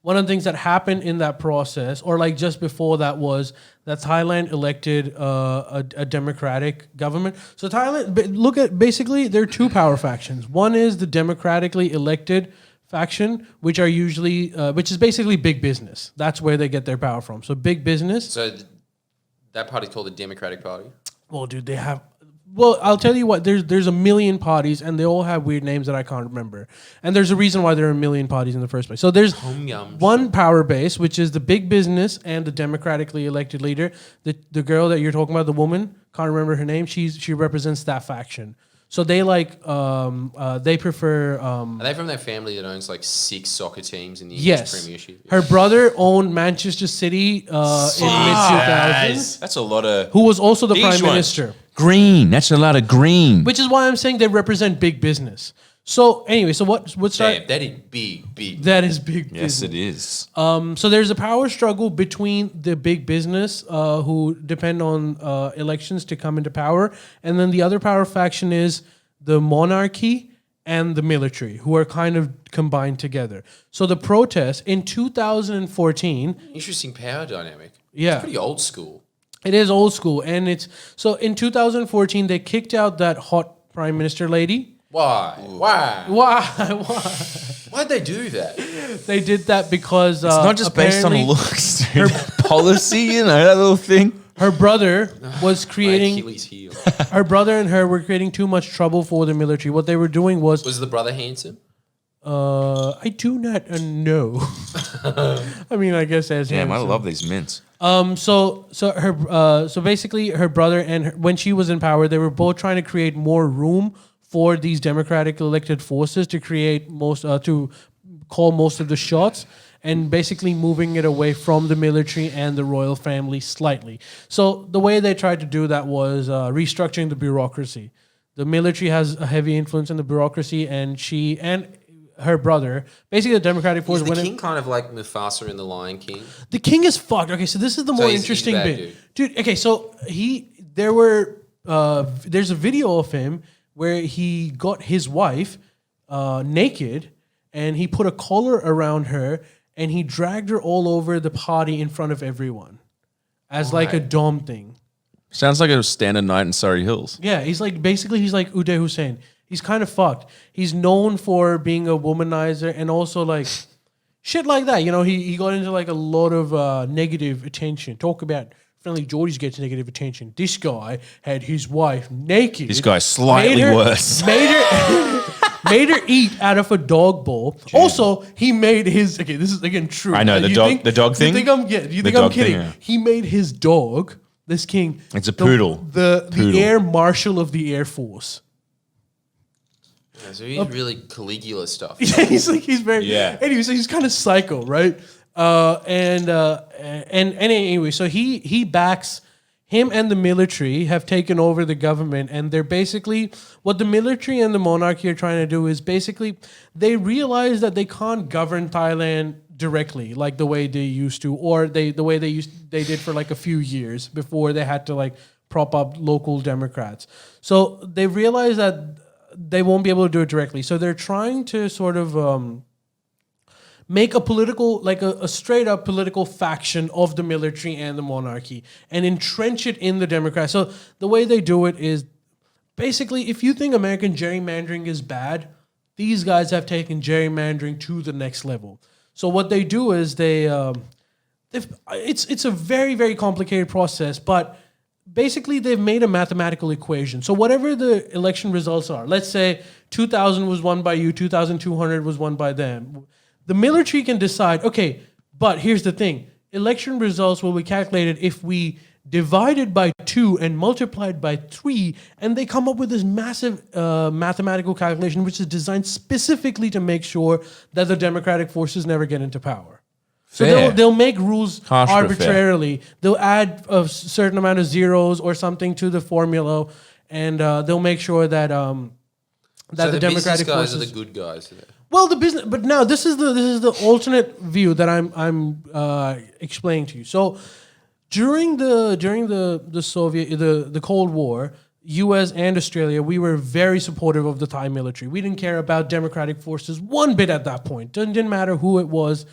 A: One of the things that happened in that process, or like just before that, was that Thailand elected a democratic government. So Thailand, basically, there are two power factions. One is the democratically elected faction, which is basically big business. That's where they get their power from. So big business.
G: So that party's called the Democratic Party?
A: Well, dude, they have. Well, I'll tell you what. There's a million parties, and they all have weird names that I can't remember. And there's a reason why there are a million parties in the first place. So there's one power base, which is the big business and the democratically elected leader. The girl that you're talking about, the woman, can't remember her name. She represents that faction. So they they prefer.
G: Are they from that family that owns like 6 soccer teams in the English
A: Yes,
G: Premiership?
A: her brother owned Manchester City in mid-2000s.
C: That's a lot of...
A: Who was also the
C: These
A: prime
C: ones.
A: minister.
C: Green. That's a lot of green.
A: Which is why I'm saying they represent big business. So anyway, so what's
G: Damn, that is big.
A: that is big
C: Yes,
A: business.
C: it is.
A: So there's a power struggle between the big business who depend on elections to come into power, and then the other power faction is the monarchy and the military, who are kind of combined together. So the protest in 2014,
G: Interesting power dynamic.
A: Yeah.
G: It's pretty old school.
A: it is old school, and it's so in 2014 they kicked out that hot prime minister lady.
G: Why?
A: Why?
G: Why'd they do that?
A: They did that because
C: It's not just based on
A: apparently
C: looks, dude. Policy, you know, that little thing.
A: her brother was
G: My
A: creating.
G: Achilles heel.
A: Her brother and her were creating too much trouble for the military. What they were doing was,
G: Was the brother handsome?
A: I do not know. I mean, I guess as
C: Damn, I
A: handsome.
C: love these mints.
A: So basically, her brother and her, when she was in power, they were both trying to create more room for these democratic elected forces to create to call most of the shots, and basically moving it away from the military and the royal family slightly. So the way they tried to do that was restructuring the bureaucracy. The military has a heavy influence in the bureaucracy, and she and her brother, basically the democratic force.
G: Is the king kind of like Mufasa in The Lion King?
A: The king is fucked. Okay, so this is the more
G: he's a
A: interesting
G: bad
A: bit,
G: dude.
A: Okay, so there's a video of him where he got his wife naked, and he put a collar around her, and he dragged her all over the party in front of everyone, as like a dom thing.
C: Sounds like a standard night in Surrey Hills.
A: Yeah, he's like Uday Hussein. He's kind of fucked. He's known for being a womanizer and also like shit like that. You know, he got into like a lot of negative attention. Talk about Friendlyjordies gets negative attention. This guy had his wife naked.
C: This guy's slightly worse.
A: Made her made her eat out of a dog bowl. Also, he made his. Okay, this is again true.
C: I know, the dog thing?
A: You think I'm
C: The
A: I'm
C: dog
A: kidding?
C: thing, yeah.
A: He made his dog, this king.
C: It's a poodle.
A: The
C: Poodle.
A: air marshal of the Air Force.
G: Yeah, so he's really Caligula stuff.
A: Yeah, he's very.
C: Yeah.
A: Anyway, so he's kind of psycho, right? And anyway, so he backs. Him and the military have taken over the government, and they're basically what the military and the monarchy are trying to do is basically they realize that they can't govern Thailand directly like the way they used to, or the way they did for like a few years before they had to like prop up local Democrats. So they realize that they won't be able to do it directly. So they're trying to sort of make a political, like a straight up political faction of the military and the monarchy and entrench it in the Democrats. So the way they do it is basically, if you think American gerrymandering is bad, these guys have taken gerrymandering to the next level. So what they do is it's a very, very complicated process, but basically they've made a mathematical equation. So whatever the election results are, let's say 2,000 was won by you, 2,200 was won by them. The military can decide, okay, but here's the thing. Election results will be calculated if we divided by 2 and multiplied by 3, and they come up with this massive mathematical calculation which is designed specifically to make sure that the democratic forces never get into power. So
C: Fair.
A: they'll make rules
C: Harsh but fair.
A: arbitrarily. They'll add a certain amount of zeros or something to the formula, and they'll make sure that
G: So
A: the democratic
G: business guys
A: forces
G: are the good guys.
A: well, the business, but now this is the alternate view that I'm explaining to you. So during the Soviet the Cold War, U.S. and Australia, we were very supportive of the Thai military. We didn't care about democratic forces one bit at that point. Didn't matter who it was.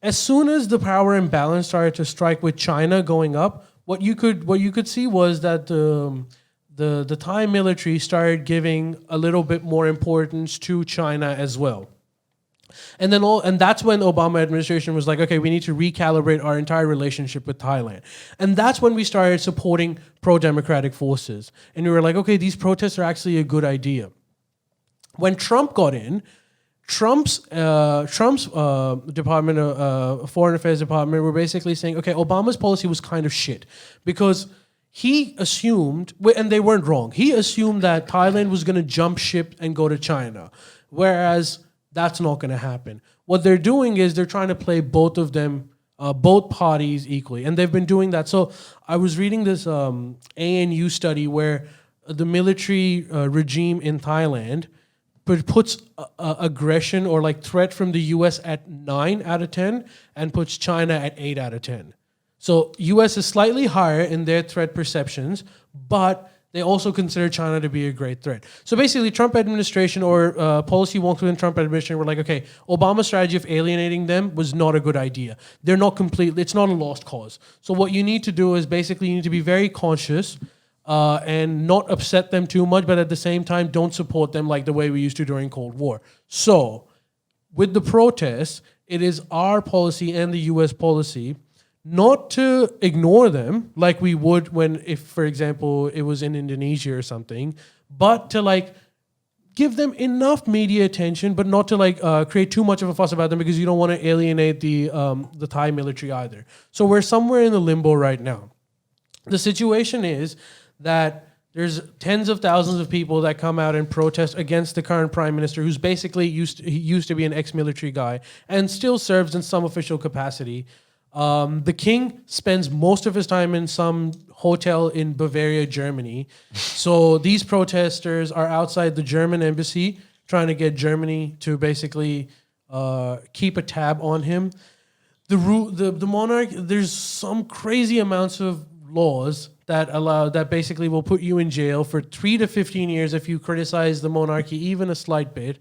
A: As soon as the power imbalance started to strike with China going up, what you could see was that the Thai military started giving a little bit more importance to China as well. And that's when the Obama administration was like, okay, we need to recalibrate our entire relationship with Thailand. And that's when we started supporting pro-democratic forces. And we were like, okay, these protests are actually a good idea. When Trump got in, Trump's Department of Foreign Affairs Department were basically saying, okay, Obama's policy was kind of shit because he assumed, and they weren't wrong, he assumed that Thailand was going to jump ship and go to China, whereas that's not going to happen. What they're doing is they're trying to play both of them, both parties equally, and they've been doing that. So I was reading this ANU study where the military regime in Thailand puts aggression or like threat from the U.S. at 9 out of 10 and puts China at 8 out of 10. So U.S. is slightly higher in their threat perceptions, but they also consider China to be a great threat. So basically, Trump administration or policy wonks within Trump administration were like, okay, Obama's strategy of alienating them was not a good idea. They're not completely, it's not a lost cause. So what you need to do is basically you need to be very conscious and not upset them too much, but at the same time, don't support them like the way we used to during Cold War. So with the protests, it is our policy and the U.S. policy not to ignore them like we would if, for example, it was in Indonesia or something, but to like give them enough media attention, but not to like create too much of a fuss about them because you don't want to alienate the Thai military either. So we're somewhere in the limbo right now. The situation is that there's tens of thousands of people that come out and protest against the current prime minister, who's basically used to be an ex-military guy and still serves in some official capacity. The king spends most of his time in some hotel in Bavaria, Germany. So these protesters are outside the German embassy trying to get Germany to basically keep a tab on him. The monarch, there's some crazy amounts of laws that basically will put you in jail for 3 to 15 years if you criticize the monarchy even a slight bit.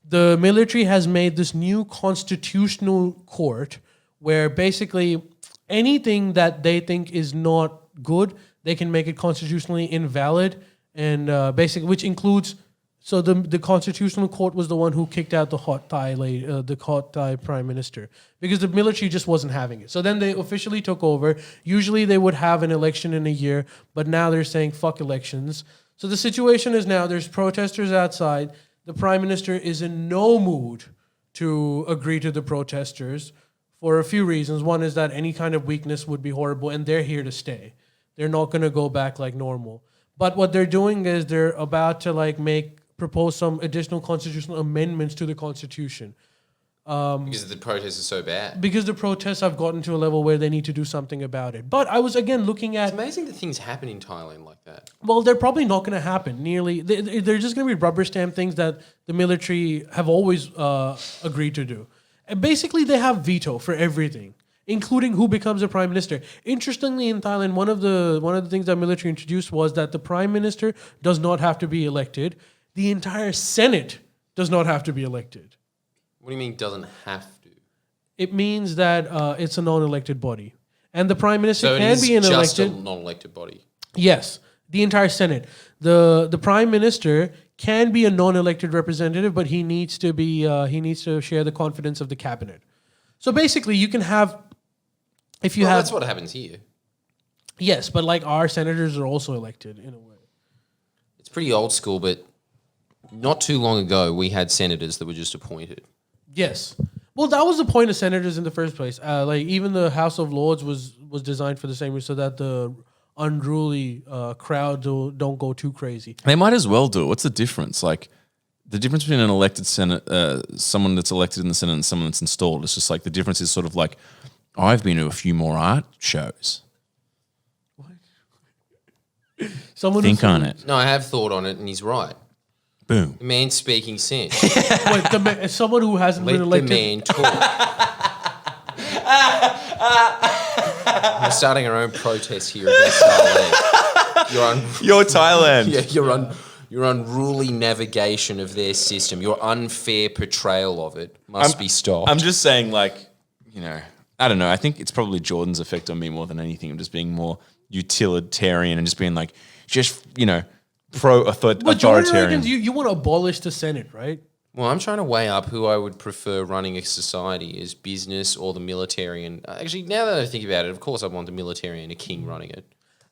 A: The military has made this new constitutional court where basically anything that they think is not good, they can make it constitutionally invalid, and basically, which includes, so the constitutional court was the one who kicked out the hot Thai prime minister because the military just wasn't having it. So then they officially took over. Usually they would have an election in a year, but now they're saying fuck elections. So the situation is now there's protesters outside. the prime minister is in no mood to agree to the protesters for a few reasons. One is that any kind of weakness would be horrible, and they're here to stay. They're not going to go back like normal. But what they're doing is they're about to propose some additional constitutional amendments to the constitution.
G: Because the protests are so bad.
A: Because the protests have gotten to a level where they need to do something about it. But I was again looking at.
G: It's amazing that things happen in Thailand like that.
A: Well, they're probably not going to happen. They're just going to be rubber stamp things that the military have always agreed to do. And basically, they have veto for everything, including who becomes a prime minister. Interestingly, in Thailand, one of the things that military introduced was that the prime minister does not have to be elected. The entire Senate does not have to be elected.
G: What do you mean doesn't have to?
A: It means that it's a non-elected body. And the prime minister
G: So it
A: can
G: is
A: be an
G: just
A: elected.
G: a non-elected body.
A: Yes, the entire Senate. The prime minister can be a non-elected representative, but he needs to share the confidence of the cabinet. So basically, you can have, if you
G: Well,
A: have,
G: that's what happens here.
A: yes, but like our senators are also elected in a way.
G: It's pretty old school, but not too long ago, we had senators that were just appointed.
A: Yes. Well, that was the point of senators in the first place. Even the House of Lords was designed for the same reason, so that the unruly crowd don't go too crazy.
C: They might as well do it. What's the difference? Like, the difference between an elected Senate, someone that's elected in the Senate and someone that's installed, it's just like the difference is sort of like, I've been to a few more art shows.
A: Someone
C: Think on it.
G: No, I have thought on it, and he's right.
C: Boom.
G: The man's speaking sense.
A: Wait, someone who hasn't
G: Let
A: been
G: the
A: elected.
G: man talk. We're starting our own protest here against Thailand.
C: You're Thailand.
G: Yeah, your unruly navigation of their system, your unfair portrayal of it must be stopped.
C: I'm just saying, like, I don't know. I think it's probably Jordan's effect on me more than anything. I'm just being more utilitarian and just being like,
A: But Jordan
C: authoritarian.
A: reckons you want to abolish the Senate, right?
G: Well, I'm trying to weigh up who I would prefer running a society as business or the military. And actually, now that I think about it, of course I want the military and a king running it.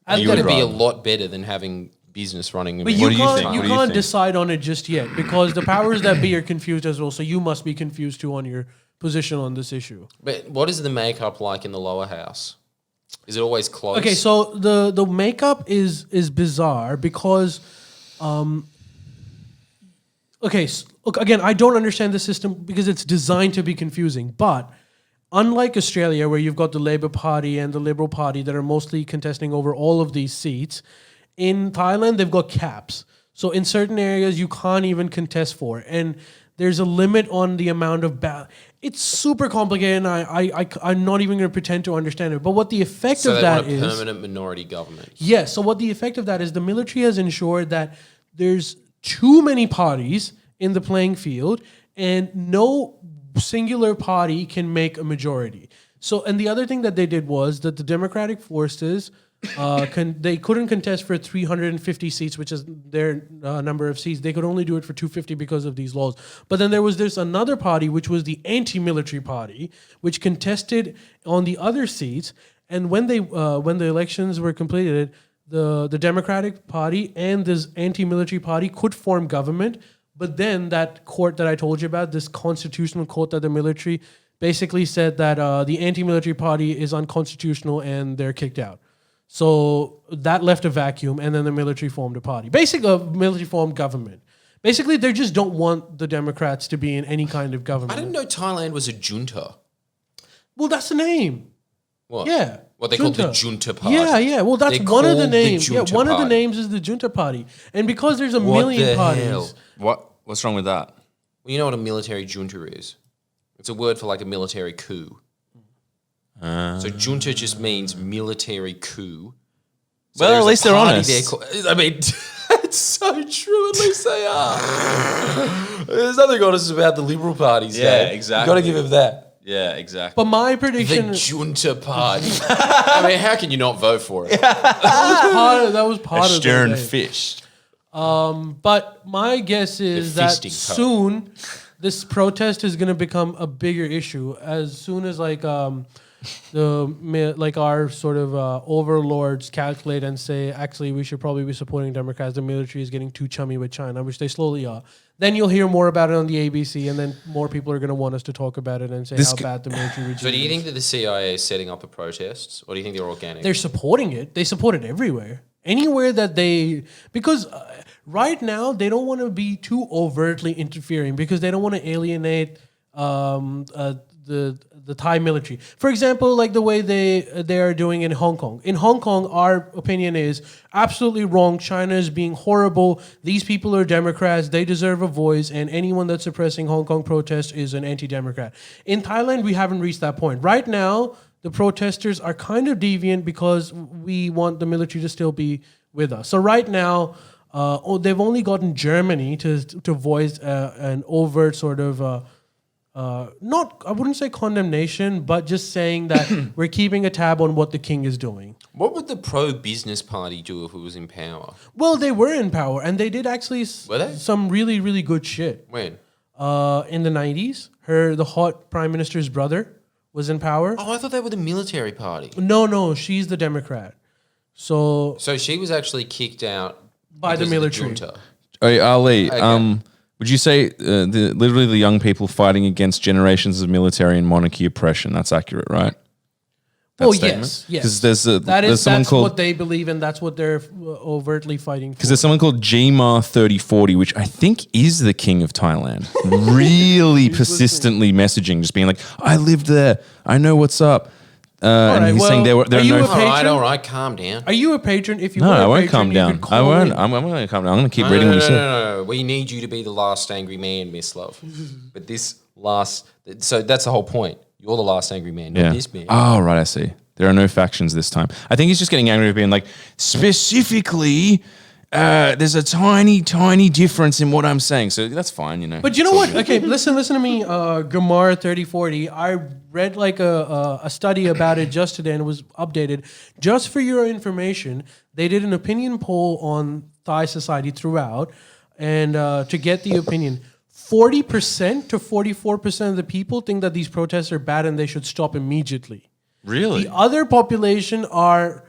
G: It's going to be a lot better than having business running.
A: But
C: What do you think?
A: you
C: What do you
A: can't
C: think?
A: decide on it just yet because the powers that be are confused as well. So you must be confused too on your position on this issue.
G: But what is the makeup like in the lower house? Is it always close?
A: Okay, so the makeup is bizarre because, look, again, I don't understand the system because it's designed to be confusing. But unlike Australia, where you've got the Labour Party and the Liberal Party that are mostly contesting over all of these seats, in Thailand they've got caps. So in certain areas you can't even contest for, and there's a limit on the amount of It's super complicated, and I'm not even going to pretend to understand it. But what the effect
G: So
A: of
G: they
A: that
G: want a
A: is...
G: permanent minority government.
A: Yes. So what the effect of that is, the military has ensured that there's too many parties in the playing field, and no singular party can make a majority. So, and the other thing that they did was that the Democratic forces they couldn't contest for 350 seats, which is their number of seats. They could only do it for 250 because of these laws. But then there was this another party, which was the anti-military party, which contested on the other seats. And when the elections were completed, the Democratic Party and this anti-military party could form government. But then that court that I told you about, this constitutional court that the military basically said that the anti-military party is unconstitutional and they're kicked out. So that left a vacuum, and then the military formed a party. Basically, a military formed government. Basically, they just don't want the Democrats to be in any kind of government.
G: I didn't know Thailand was a junta.
A: Well, that's the name.
G: What?
A: Yeah.
G: What they call the junta party.
A: Yeah. Well, that's
G: They're
A: one of the
G: called the
A: names.
G: junta
A: One of the
G: party.
A: names is the junta party. And because there's a
G: What
A: million
G: the
A: parties.
G: hell?
C: What's wrong with that?
G: Well, you know what a military junta is? It's a word for like a military coup. So junta just means military coup. So
C: Well, at
G: there's a
C: least they're
G: party
C: honest.
G: there I mean, it's so true. At least they are. There's nothing honest about the Liberal parties.
C: Yeah,
G: Dave.
C: exactly.
G: You got to give him that.
C: Yeah, exactly.
A: But my prediction
G: The junta party. I mean, how can you not vote for it?
A: that was part
C: A
A: of
C: stern
A: the
C: fist.
A: But my guess is
G: The
A: that
G: fisting cup.
A: soon this protest is going to become a bigger issue as soon as like our sort of overlords calculate and say, actually, we should probably be supporting Democrats. The military is getting too chummy with China, which they slowly are. Then you'll hear more about it on the ABC, and then more people are going to want us to talk about it and say how bad the military regime is.
G: So do you think that the CIA is setting up the protests, or do you think they're organic?
A: They're supporting it. They support it everywhere. Anywhere that because right now they don't want to be too overtly interfering because they don't want to alienate the Thai military. For example, like the way they are doing in Hong Kong. In Hong Kong, our opinion is absolutely wrong. China is being horrible. These people are Democrats. They deserve a voice, and anyone that's suppressing Hong Kong protests is an anti-Democrat. In Thailand, we haven't reached that point. Right now, the protesters are kind of deviant because we want the military to still be with us. So right now, they've only gotten Germany to voice an overt sort of not, I wouldn't say condemnation, but just saying that we're keeping a tab on what the king is doing.
G: What would the pro-business party do if it was in power?
A: Well, they were in power, and they did actually
G: Were they?
A: some really, really good shit.
G: When?
A: In the 90s, the hot prime minister's brother was in power.
G: Oh, I thought they were the military party.
A: No, she's the Democrat. So
G: So she was actually kicked out
A: by the
G: because of
A: military.
G: junta.
C: Hey, Ali,
G: Okay.
C: would you say literally the young people fighting against generations of military and monarchy oppression? That's accurate, right? That
A: Oh,
C: statement?
A: yes.
C: Because there's
A: That's
C: someone called
A: what they believe, and that's what they're overtly fighting for.
C: because there's someone called GMAR 3040, which I think is the king of Thailand. Really persistently messaging, just being like, "I lived there. I know what's up." And
A: right,
C: he's saying there
A: well,
C: are
A: are you
C: no.
A: a patron?
G: All right, calm down.
A: Are you a patron? If you
C: No,
A: were a
C: I won't
A: patron,
C: calm
A: you
C: down.
A: could call
C: I won't.
A: in.
C: I'm going to calm down. I'm going to keep
G: No,
C: reading
G: no,
C: what you
G: no,
C: said.
G: no. We need you to be the last angry man, Miss Love. But this last, so that's the whole point. You're the last angry man, not this man.
C: Oh, right. I see. There are no factions this time. I think he's just getting angry at being like, specifically, there's a tiny, tiny difference in what I'm saying. So that's fine, you know.
A: But you know what? Okay, listen to me, Gamar 3040. I read like a study about it just today and it was updated. Just for your information, they did an opinion poll on Thai society throughout, and to get the opinion, 40% to 44% of the people think that these protests are bad and they should stop immediately.
C: Really?
A: The other population are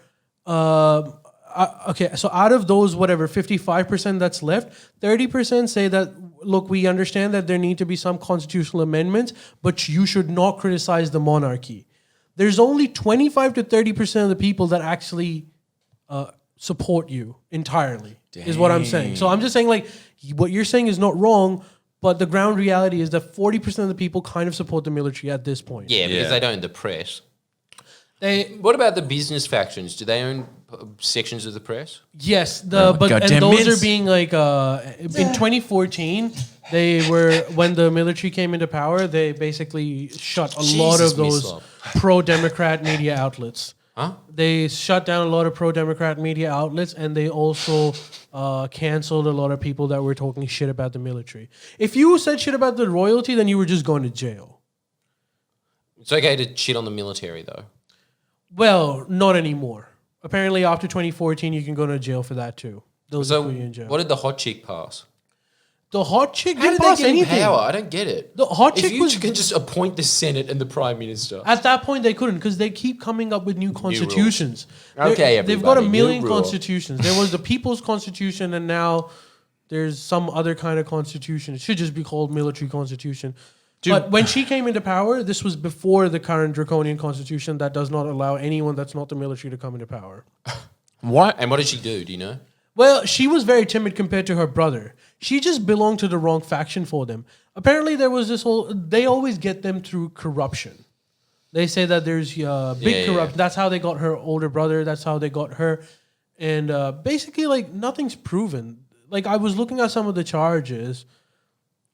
A: okay. So out of those, whatever 55% that's left, 30% say that look, we understand that there need to be some constitutional amendments, but you should not criticize the monarchy. There's only 25 to 30% of the people that actually support you entirely. Is what I'm saying. So I'm just saying like what you're saying is not wrong. But the ground reality is that 40% of the people kind of support the military at this point.
G: Yeah, because
C: Yeah.
G: they don't own the press.
A: They
G: What about the business factions? Do they own sections of the press?
A: yes,
C: goddamn
A: and those
C: mints.
A: are being like in 2014 they were when the military came into power they basically shut a lot
G: Jesus,
A: of those
G: Miss Love.
A: pro-democrat media outlets.
G: Huh?
A: They shut down a lot of pro-democrat media outlets and they also canceled a lot of people that were talking shit about the military. If you said shit about the royalty, then you were just going to jail.
G: It's okay to shit on the military, though.
A: Well, not anymore. Apparently, after 2014, you can go to jail for that too. Those
G: So,
A: put you in jail.
G: what did the hot chick pass?
A: The hot chick
G: How
A: didn't
G: did they
A: pass
G: get in
A: anything.
G: power? I don't get it.
A: The hot
G: If
A: chick
G: you
A: was
G: can just appoint the Senate and the Prime Minister.
A: at that point they couldn't because they keep coming up with new constitutions.
G: Okay,
A: They've got a
G: everybody, new
A: million
G: rule.
A: constitutions. There was the People's Constitution, and now there's some other kind of constitution. It should just be called Military Constitution. But when she came into power, this was before the current draconian constitution that does not allow anyone that's not the military to come into power.
C: What?
G: And what did she do? Do you know?
A: Well, she was very timid compared to her brother. She just belonged to the wrong faction for them. Apparently, there was this whole... They always get them through corruption. They say that there's big corruption. That's how they got her older brother. That's how they got her. And basically, like, nothing's proven. Like, I was looking at some of the charges.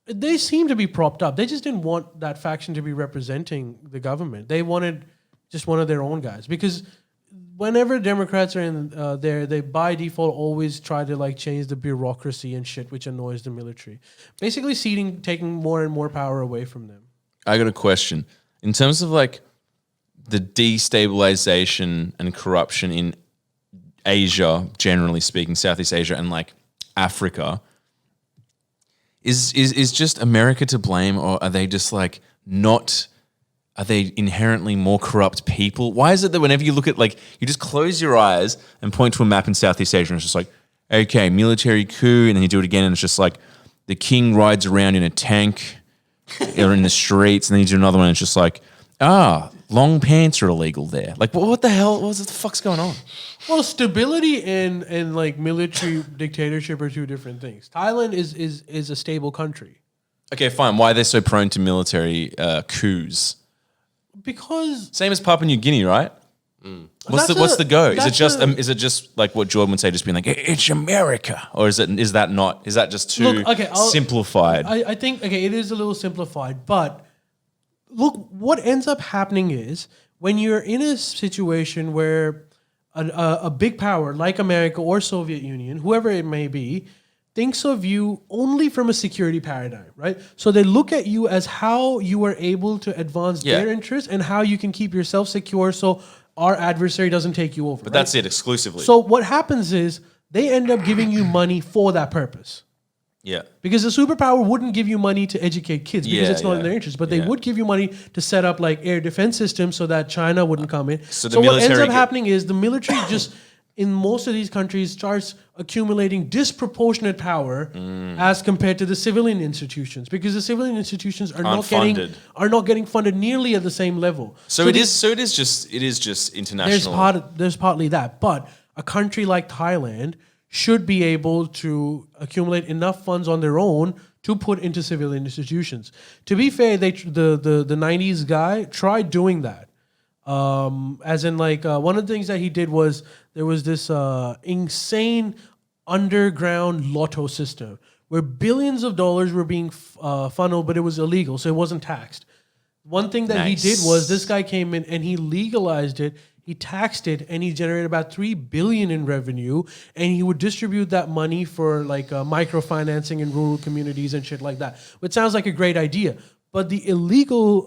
A: They seem to be propped up. They just didn't want that faction to be representing the government. They wanted just one of their own guys. Because whenever Democrats are in there, they by default always try to like change the bureaucracy and shit, which annoys the military. Basically, taking more and more power away from them.
C: I got a question. In terms of like the destabilization and corruption in Asia, generally speaking, Southeast Asia and like Africa, is just America to blame, or are they just like not are they inherently more corrupt people? Why is it that whenever you look at, like, you just close your eyes and point to a map in Southeast Asia and it's just like, okay, military coup, and then you do it again and it's just like the king rides around in a tank or in the streets, and then you do another one and it's just like, long pants are illegal there. Like, what the hell? What the fuck's going on?
A: Well, stability and like military dictatorship are two different things. Thailand is a stable country.
C: Okay, fine. Why are they so prone to military coups?
A: Because
C: Same as Papua New Guinea, right? What's the go? Is it just like what Jordan would say, just being like, it's America, or is that just too simplified?
A: I think it is a little simplified, but look, what ends up happening is when you're in a situation where a big power like America or Soviet Union, whoever it may be, thinks of you only from a security paradigm, right? So they look at you as how you are able to advance their interests and how you can keep yourself secure so our adversary doesn't take you over.
C: But that's it exclusively.
A: So what happens is they end up giving you money for that purpose.
C: Yeah.
A: Because the superpower wouldn't give you money to educate kids because it's not in their interest. But they would give you money to set up like air defense systems so that China wouldn't come in. So what ends up happening is the military just, in most of these countries, starts accumulating disproportionate power as compared to the civilian institutions, because the civilian institutions are not getting funded nearly at the same level.
C: So it is just international.
A: There's partly that, but a country like Thailand should be able to accumulate enough funds on their own to put into civilian institutions. To be fair, the 90s guy tried doing that. As in, like, one of the things that he did was there was this insane underground lotto system where billions of dollars were being funneled, but it was illegal, so it wasn't taxed. One thing that he did was this guy came in and he legalized it. He taxed it, and he generated about $3 billion in revenue, and he would distribute that money for like microfinancing in rural communities and shit like that. Which sounds like a great idea, but the illegal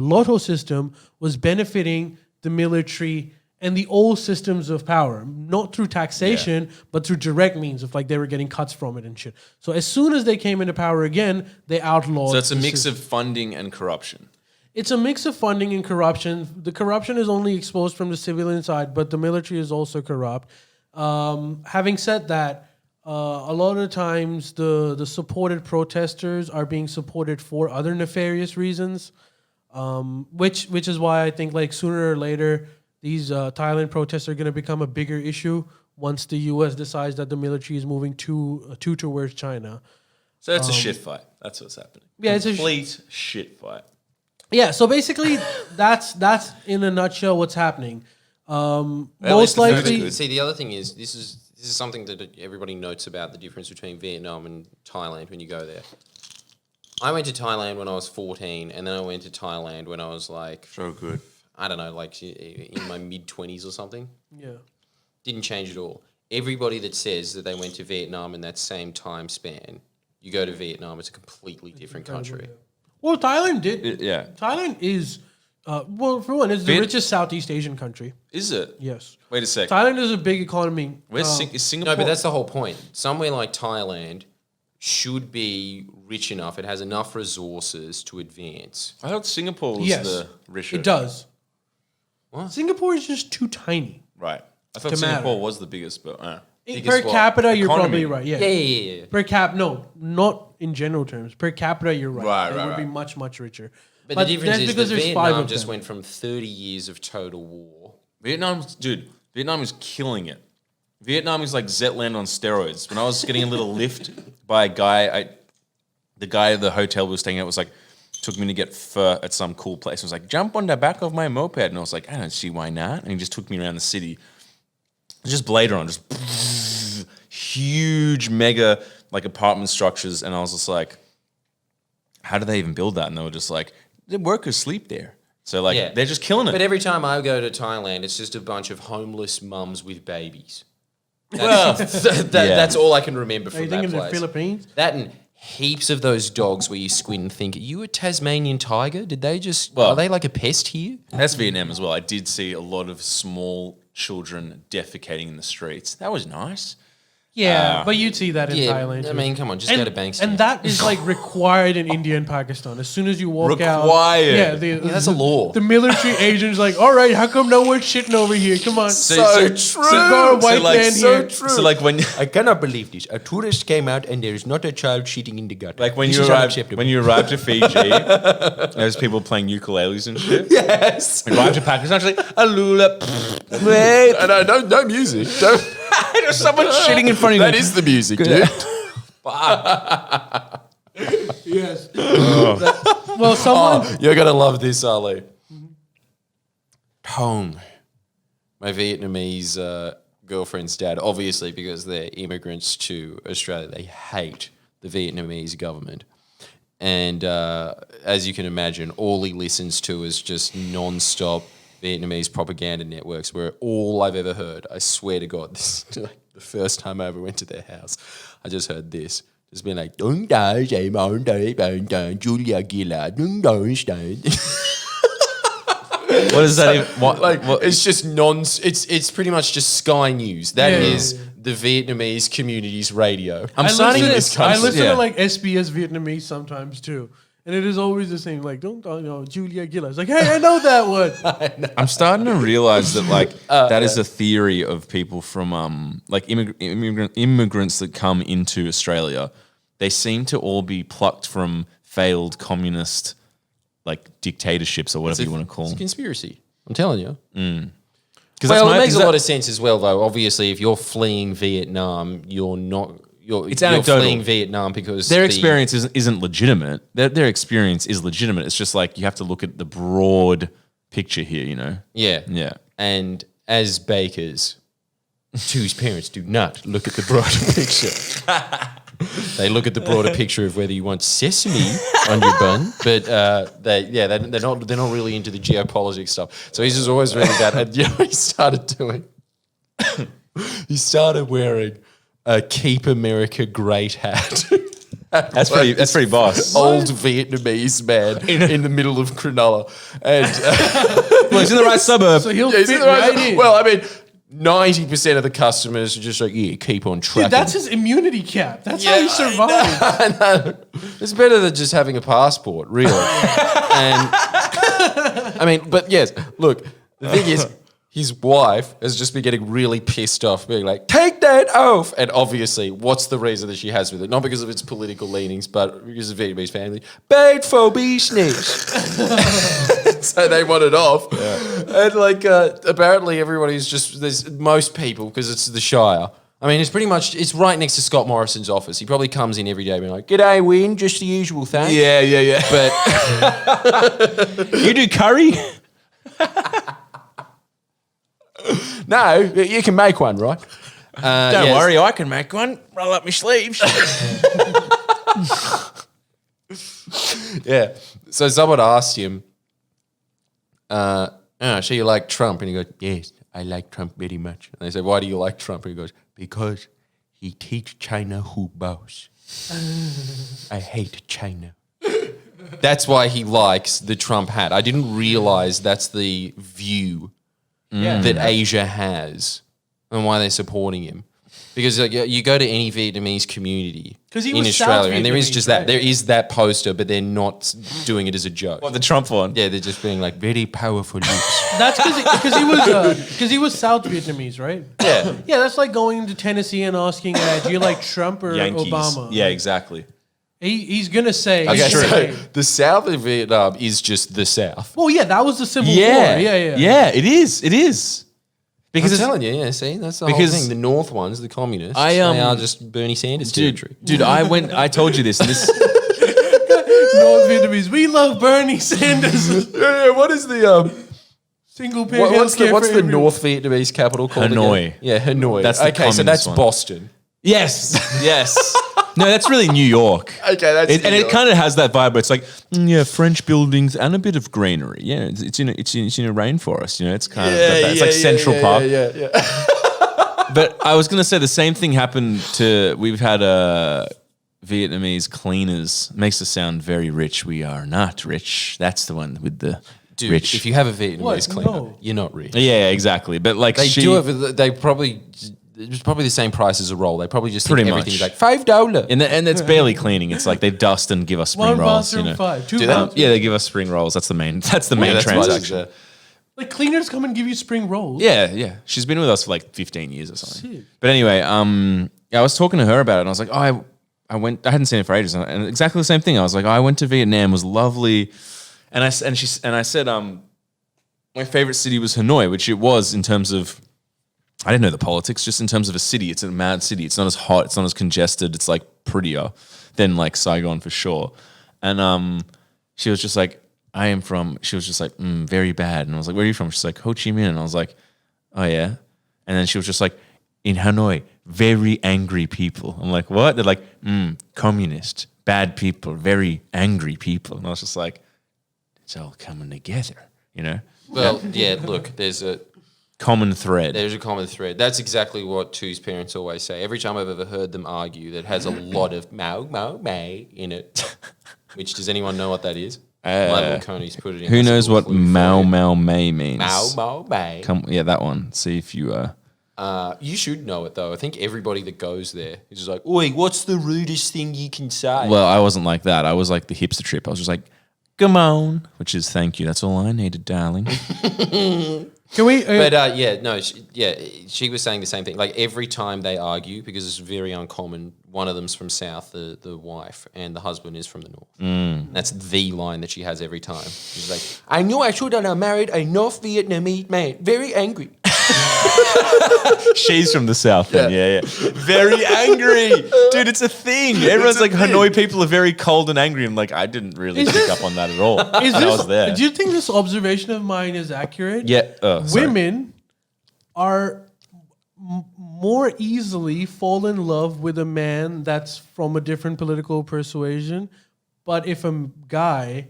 A: lotto system was benefiting the military and the old systems of power, not through taxation, but through direct means of like they were getting cuts from it and shit. So as soon as they came into power again, they outlawed.
C: So it's a mix of funding and corruption.
A: It's a mix of funding and corruption. The corruption is only exposed from the civilian side, but the military is also corrupt. Having said that, a lot of the times the supported protesters are being supported for other nefarious reasons, which is why I think like sooner or later these Thailand protests are going to become a bigger issue once the U.S. decides that the military is moving towards China.
C: So it's a shit fight. That's what's happening.
A: Yeah,
C: it's a complete shit fight.
A: Yeah, so basically, that's in a nutshell what's happening. Most likely,
G: see, the other thing is this is something that everybody notes about the difference between Vietnam and Thailand when you go there. I went to Thailand when I was 14, and then I went to Thailand when I was like,
C: so good.
G: I don't know, like in my mid-20s or something.
A: Yeah,
G: didn't change at all. Everybody that says that they went to Vietnam in that same time span, you go to Vietnam, it's a completely different country.
A: Yeah. Well, Thailand did. Thailand is, for one, it's the richest Southeast Asian country.
C: Is it?
A: Yes.
C: Wait a sec.
A: Thailand is a big economy.
C: Is Singapore?
G: No, but that's the whole point. Somewhere like Thailand should be rich enough. It has enough resources to advance.
C: I thought Singapore was the richest.
A: It does.
G: What?
A: Singapore is just too tiny.
C: Right. I thought Singapore was the biggest, but...
A: Per capita, you're probably right. Yeah.
G: Yeah.
A: Per cap, no, not in general terms. Per capita, you're right. It would be much, much richer.
G: But the difference is
A: because
G: that
A: there's
G: Vietnam just went from 30 years of total war.
C: Vietnam is killing it. Vietnam is like Zetland on steroids. When I was getting a little lift by a guy, the guy at the hotel we were staying at was like, took me to get pho at some cool place. I was like, jump on the back of my moped. And I was like, I don't see why not. And he just took me around the city. Just Blade on, just huge, mega like apartment structures. And I was just like, how do they even build that? And they were just like, the workers sleep there. So like they're just killing it.
G: But every time I go to Thailand, it's just a bunch of homeless mums with babies. That's all I can remember from that place.
A: Are you thinking of the Philippines?
G: That and heaps of those dogs where you squint and think, are you a Tasmanian tiger? Did they just, are they like a pest here?
C: That's Vietnam as well. I did see a lot of small children defecating in the streets. That was nice.
A: Yeah, but you'd see that in
G: Yeah,
A: Thailand.
G: I
A: too.
G: mean, come on, just go to Bankstown.
A: And that is like required in India and Pakistan. As soon as you walk out,
C: Required.
G: that's a law.
A: The military agent's like, all right, how come no one's shitting over here? Come on.
B: So true.
A: So white man here.
C: So like when
B: I cannot believe this. A tourist came out and there is not a child shitting in the gutter.
C: like when
B: This
C: you
B: is
C: arrived
B: unacceptable.
C: when you arrived to Fiji, there's people playing ukuleles and shit.
B: Yes.
C: You arrived to Pakistan, it's like alula.
B: Wait. No music. Don't.
C: There's someone shitting in front of you.
B: That is the music, dude.
A: Yes. Well, someone.
G: Oh, you're gonna love this, Ali. Tong, my Vietnamese girlfriend's dad, obviously because they're immigrants to Australia, they hate the Vietnamese government. And as you can imagine, all he listens to is just non-stop Vietnamese propaganda networks where all I've ever heard, I swear to God, this is like the first time I ever went to their house, I just heard this. Just being like, Julia Gillard,
C: What is that even?
G: like it's just it's pretty much just Sky News. That is
A: Yeah.
G: the Vietnamese community's radio.
C: I'm
A: I
C: starting
A: listen,
C: to
A: I listen
C: yeah.
A: to like SBS Vietnamese sometimes too. And it is always the same, like, don't know, Julia Gillard. It's like, hey, I know that one.
C: I'm starting to realize that like that is a theory of people from like immigrants that come into Australia. They seem to all be plucked from failed communist like dictatorships or whatever you want to call
G: It's a
C: them.
G: conspiracy. I'm telling you.
C: Because
G: Well, it makes a lot of sense as well, though. Obviously, if you're fleeing Vietnam, you're
C: anecdotal.
G: fleeing Vietnam because
C: their experience isn't legitimate. Their experience is legitimate. It's just like you have to look at the broad picture here, you know?
G: Yeah.
C: Yeah.
G: And as bakers, whose parents do not look at the broader picture. They look at the broader picture of whether you want sesame on your bun, but they're not really into the geopolitics stuff. So he's just always really that. And you know, he started wearing a "Keep America Great" hat.
C: That's pretty boss.
G: Old Vietnamese man in the middle of Cronulla, and
C: Well, he's in the right suburb.
A: So he'll
G: he's
A: fit
G: in the right-
A: right in.
G: well, I mean. 90% of the customers are just like, yeah, keep on tracking.
A: Dude, that's his immunity cap. That's how he survived.
G: I know. It's better than just having a passport, really. And I mean, but yes, look, the thing is, his wife has just been getting really pissed off, being like, take that off. And obviously, what's the reason that she has with it? Not because of its political leanings, but because of Vietnamese family. Bad for business. So they want it off. Yeah. And like, apparently everybody's just, there's most people, because it's the Shire. I mean, it's right next to Scott Morrison's office. He probably comes in every day being like, g'day, Win, just the usual thing.
C: Yeah.
G: But
C: You do curry?
G: no, you can make one, right?
C: Don't worry, I can make one. Roll up my sleeves.
G: Yeah. So someone asked him, so you like Trump? And he goes, yes, I like Trump very much. And they say, why do you like Trump? And he goes, because he teach China who bows. I hate China. That's why he likes the Trump hat. I didn't realize that's the view that Asia has and why they're supporting him. Because like, you go to any Vietnamese community
A: 'Cause he
G: in
A: was
G: Australia,
A: South
G: and there is
A: Vietnamese,
G: just
A: right?
G: that. There is that poster, but they're not doing it as a joke.
C: What, the Trump one?
G: Yeah, they're just being like very powerful lips.
A: That's because he was South Vietnamese, right?
G: Yeah.
A: Yeah, that's like going to Tennessee and asking, do you like Trump or
C: Yankees.
A: Obama?
C: Yeah, exactly.
A: He's gonna say.
G: Okay,
A: he's gonna
G: so
A: say-
G: the South of Vietnam is just the South.
A: well, yeah, that was the Civil War. Yeah.
C: Yeah, it is. Because
G: I'm
C: it's,
G: telling you, yeah, see, that's the
C: Because-
G: whole thing. The North ones, the communists,
C: I,
G: they are just Bernie Sanders territory.
C: dude, I told you this, and this
A: North Vietnamese. We love Bernie Sanders.
G: Yeah, what is the
A: Single payer
G: what's
A: healthcare
G: the
A: for everyone.
G: North Vietnamese capital called?
C: Hanoi.
G: Again? Yeah, Hanoi.
C: That's the
G: okay, so that's
C: communist one.
G: Boston.
C: yes. No, that's really New York.
G: Okay, that's
C: and it kind of has that vibe where it's like, French buildings and a bit of greenery. Yeah, it's in a rainforest. You know, it's kind of it's like Central Park.
G: Yeah.
C: But I was gonna say the same thing happened to. We've had Vietnamese cleaners. Makes us sound very rich. We are not rich. That's the one with the
G: Dude,
C: rich.
G: if you have a Vietnamese
A: What?
G: cleaner,
A: No.
G: you're not rich.
C: Yeah, exactly. But like
G: They do have. They probably it's probably the same price as a roll. They probably just
C: Pretty
G: think everything's
C: much.
G: like $5.
C: And it's barely cleaning. It's like they dust and give us spring
A: One
C: rolls.
A: bathroom, 5. 2
G: Do they?
A: bathrooms.
C: Yeah, they give us spring rolls. That's the main. That's the main
G: That's why
C: transaction.
G: there's
A: Like cleaners come and give you spring rolls.
C: Yeah. She's been with us for like 15 years or something.
A: Sick.
C: But anyway, yeah, I was talking to her about it, and I was like, oh, I went. I hadn't seen it for ages, and exactly the same thing. I was like, oh, I went to Vietnam, it was lovely, and I said, my favorite city was Hanoi, which it was in terms of. I didn't know the politics, just in terms of a city. It's a mad city. It's not as hot. It's not as congested. It's like prettier than like Saigon for sure. And she was just like, she was just like, very bad. And I was like, where are you from? She's like, Ho Chi Minh. And I was like, oh yeah. And then she was just like, in Hanoi, very angry people. I'm like, what? They're like, communist, bad people, very angry people. And I was just like, it's all coming together, you know?
G: Well, yeah, look, there's a
C: Common thread.
G: There's a common thread. That's exactly what Tu's parents always say. Every time I've ever heard them argue, that has a lot of Mao May in it. Which, does anyone know what that is? My little Coney's put it in.
C: Who knows what Mao
G: Mao
C: May means?
G: Mao May.
C: Yeah, that one. See if you...
G: You should know it, though. I think everybody that goes there is just like, oi, what's the rudest thing you can say?
C: Well, I wasn't like that. I was like the hipster trip. I was just like, come on, which is thank you. That's all I needed, darling.
A: Can we?
G: But she was saying the same thing. Like every time they argue, because it's very uncommon, one of them's from south, the wife, and the husband is from the north. That's the line that she has every time. She's like, I knew I should have married a North Vietnamese man. Very angry.
C: She's from the south then, yeah. Very angry. Dude, it's a thing. Everyone's like, Hanoi people are very cold and angry. I'm like, I didn't really pick up on that at all.
A: Is
C: I was there.
A: Do you think this observation of mine is accurate?
C: Yeah. Sorry.
A: Women are more easily fall in love with a man that's from a different political persuasion. But if a guy,